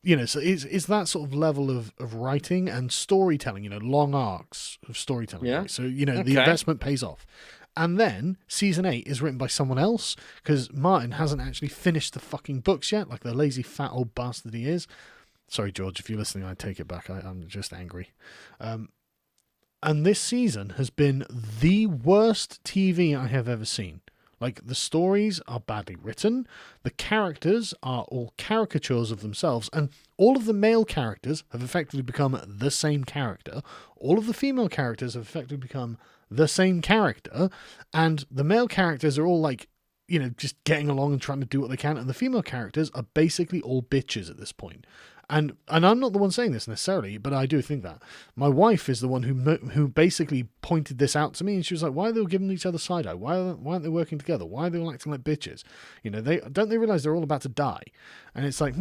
You know, so it's that sort of level of writing and storytelling, you know, long arcs of storytelling. Yeah. Right? So, you know, the investment pays off. And then season 8 is written by someone else, because Martin hasn't actually finished the fucking books yet, like the lazy fat old bastard he is. Sorry, George, if you're listening, I take it back. I'm just angry. And this season has been the worst TV I have ever seen. Like, the stories are badly written, the characters are all caricatures of themselves, and all of the male characters have effectively become the same character. All of the female characters have effectively become the same character, and the male characters are all like, you know, just getting along and trying to do what they can, and the female characters are basically all bitches at this point. And I'm not the one saying this necessarily, but I do think that. My wife is the one who basically pointed this out to me, and she was like, why are they all giving each other side-eye? Why aren't they working together? Why are they all acting like bitches? You know, don't they realize they're all about to die? And it's like,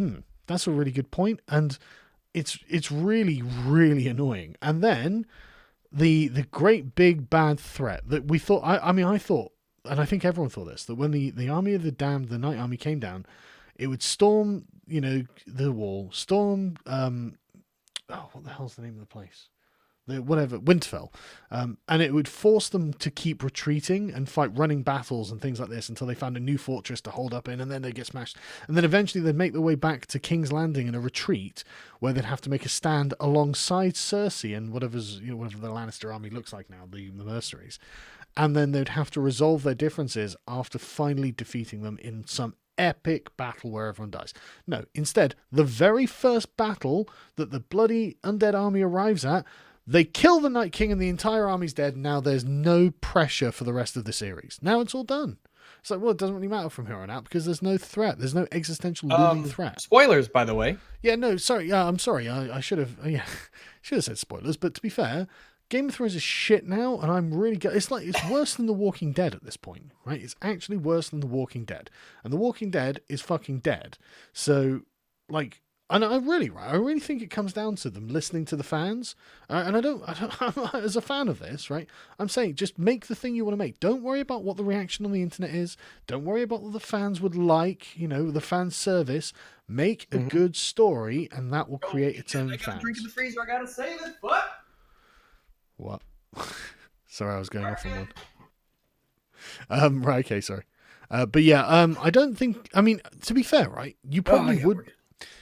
that's a really good point, and it's really, really annoying. And then the great big bad threat that we thought, I thought, and I think everyone thought this, that when the army of the damned, the Night Army came down, it would storm, you know, the wall, storm, what the hell's the name of the place? Winterfell. And it would force them to keep retreating and fight running battles and things like this until they found a new fortress to hold up in, and then they'd get smashed. And then eventually they'd make their way back to King's Landing in a retreat where they'd have to make a stand alongside Cersei and whatever the Lannister army looks like now, the mercenaries. And then they'd have to resolve their differences after finally defeating them in some epic battle where everyone dies. No, instead, the very first battle that the bloody undead army arrives at, they kill the Night King and the entire army's dead. Now there's no pressure for the rest of the series. Now it's all done. It's like, well, it doesn't really matter from here on out because there's no threat. There's no existential looming threat. Spoilers, by the way. Yeah, no, sorry. I'm sorry. I should have should have said spoilers. But to be fair, Game of Thrones is shit now, and I'm really it's worse than The Walking Dead at this point, right? It's actually worse than The Walking Dead, and The Walking Dead is fucking dead. So, like, and I really think it comes down to them listening to the fans. And I'm, as a fan of this, right? I'm saying just make the thing you want to make. Don't worry about what the reaction on the internet is. Don't worry about what the fans would like. You know, the fan service. Make a good story, and that will create its own fans. Drink in the freezer. I gotta save it. What? Sorry, I was going off on one. Right, okay, sorry. But yeah, I don't think. I mean, to be fair, right? You probably would.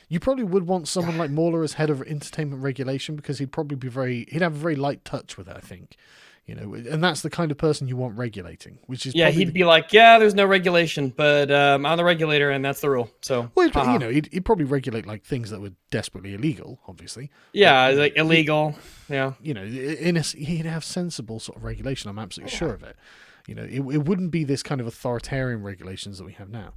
You probably would want someone like Mauler as head of entertainment regulation because he'd probably be he'd have a very light touch with it, I think. You know, and that's the kind of person you want regulating, which is he'd be like, yeah, there's no regulation, but I'm the regulator and that's the rule. So, well, you know, he'd probably regulate like things that were desperately illegal, obviously. Yeah, but, like illegal. Yeah, you know, he'd have sensible sort of regulation. I'm absolutely sure of it. You know, it wouldn't be this kind of authoritarian regulations that we have now.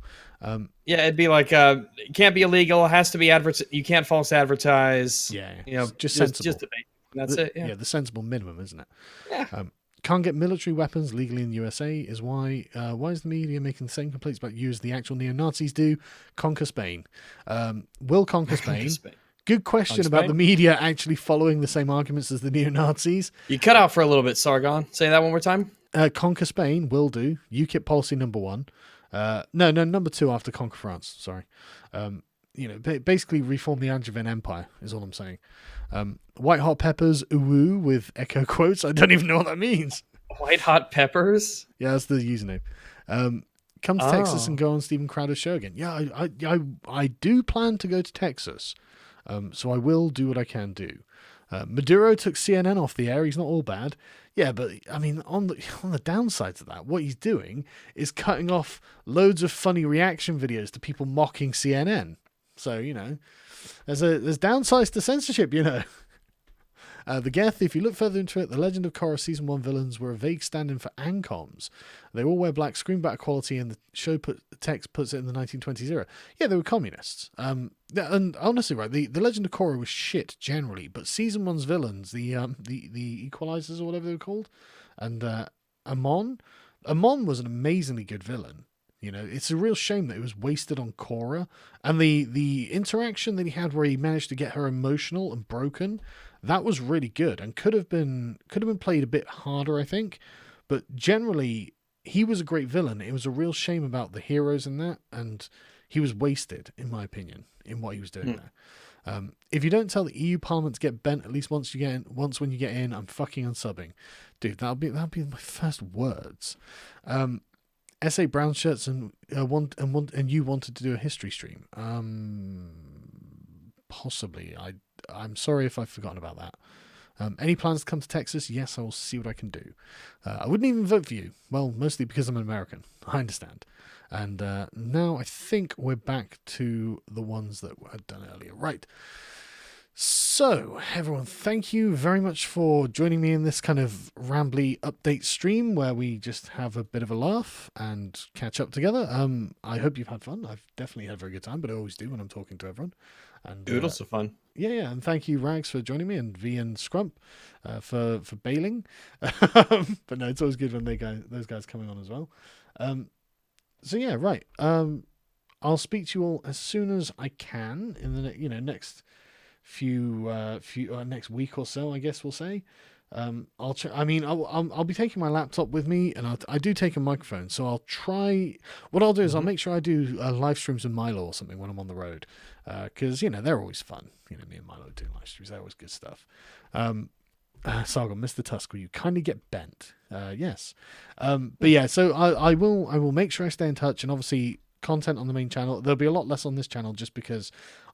Yeah, it'd be like, it can't be illegal. It has to be you can't false advertise. Yeah, you know, just sensible. Just debate. That's it. Yeah. The sensible minimum, isn't it? Yeah. Can't get military weapons legally in the USA is why is the media making the same complaints about you as the actual neo-Nazis do? Conquer Spain. Will conquer Spain. Good question about the media actually following the same arguments as the neo-Nazis. You cut out for a little bit, Sargon. Say that one more time. Conquer Spain will do. UKIP policy number 1. No, number 2 after conquer France. Sorry. You know, basically reform the Angevin Empire is all I'm saying. White hot peppers, ooh, with echo quotes. I don't even know what that means. White hot peppers? Yeah, that's the username. Come to Texas and go on Stephen Crowder's show again. Yeah, I do plan to go to Texas. So I will do what I can do. Maduro took CNN off the air. He's not all bad. Yeah, but I mean, on the downsides of that, what he's doing is cutting off loads of funny reaction videos to people mocking CNN. So, you know, there's downsides to censorship, you know. The Geth, if you look further into it, the Legend of Korra Season 1 villains were a vague stand-in for ANCOMs. They all wear black, scream back equality, and the show text puts it in the 1920s era. Yeah, they were communists. And honestly, right, the Legend of Korra was shit generally, but Season 1's villains, the Equalizers or whatever they were called, and Amon was an amazingly good villain. You know, it's a real shame that it was wasted on Korra, and the interaction that he had where he managed to get her emotional and broken, that was really good and could have been played a bit harder, I think. But generally, he was a great villain. It was a real shame about the heroes in that, and he was wasted, in my opinion, in what he was doing there. If you don't tell the EU Parliament to get bent at least once when you get in, I'm fucking unsubbing, dude. That'll be my first words. SA brown shirts and you wanted to do a history stream. Possibly. I'm sorry if I've forgotten about that. Any plans to come to Texas? Yes, I will see what I can do. I wouldn't even vote for you. Well, mostly because I'm an American. I understand. And now I think we're back to the ones that I had done earlier. Right. So, everyone, thank you very much for joining me in this kind of rambly update stream where we just have a bit of a laugh and catch up together. I hope you've had fun. I've definitely had a very good time, but I always do when I'm talking to everyone. And Doodles are fun. Yeah, and thank you, Rags, for joining me, and V and Scrump for bailing. But no, it's always good when those guys coming on as well. So yeah, right. I'll speak to you all as soon as I can in the next next week or so, I guess we'll say. I'll be taking my laptop with me, and I do take a microphone, so I'll try. What I'll do is I'll make sure I do live streams in Milo or something when I'm on the road, because they're always fun. Me and Milo doing live streams, they're always good stuff. Sargon, Mr. Tusk, will you kindly get bent? Yes. But yeah, so I will make sure I stay in touch, and obviously content on the main channel. There'll be a lot less on this channel just because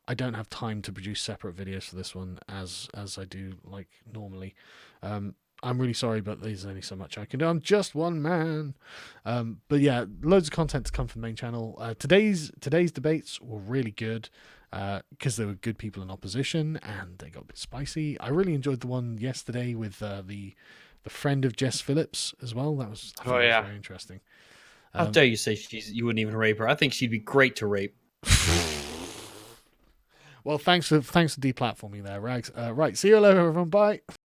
I don't have time to produce separate videos for this one as I do like normally. I'm really sorry, but there's only so much I can do. I'm just one man. But yeah, loads of content to come from the main channel. Today's debates were really good because there were good people in opposition and they got a bit spicy. I really enjoyed the one yesterday with the friend of Jess Phillips as well. That was very interesting. How dare you say you wouldn't even rape her? I think she'd be great to rape. Well, thanks for deplatforming there, Rags. Right, see you later, everyone. Bye.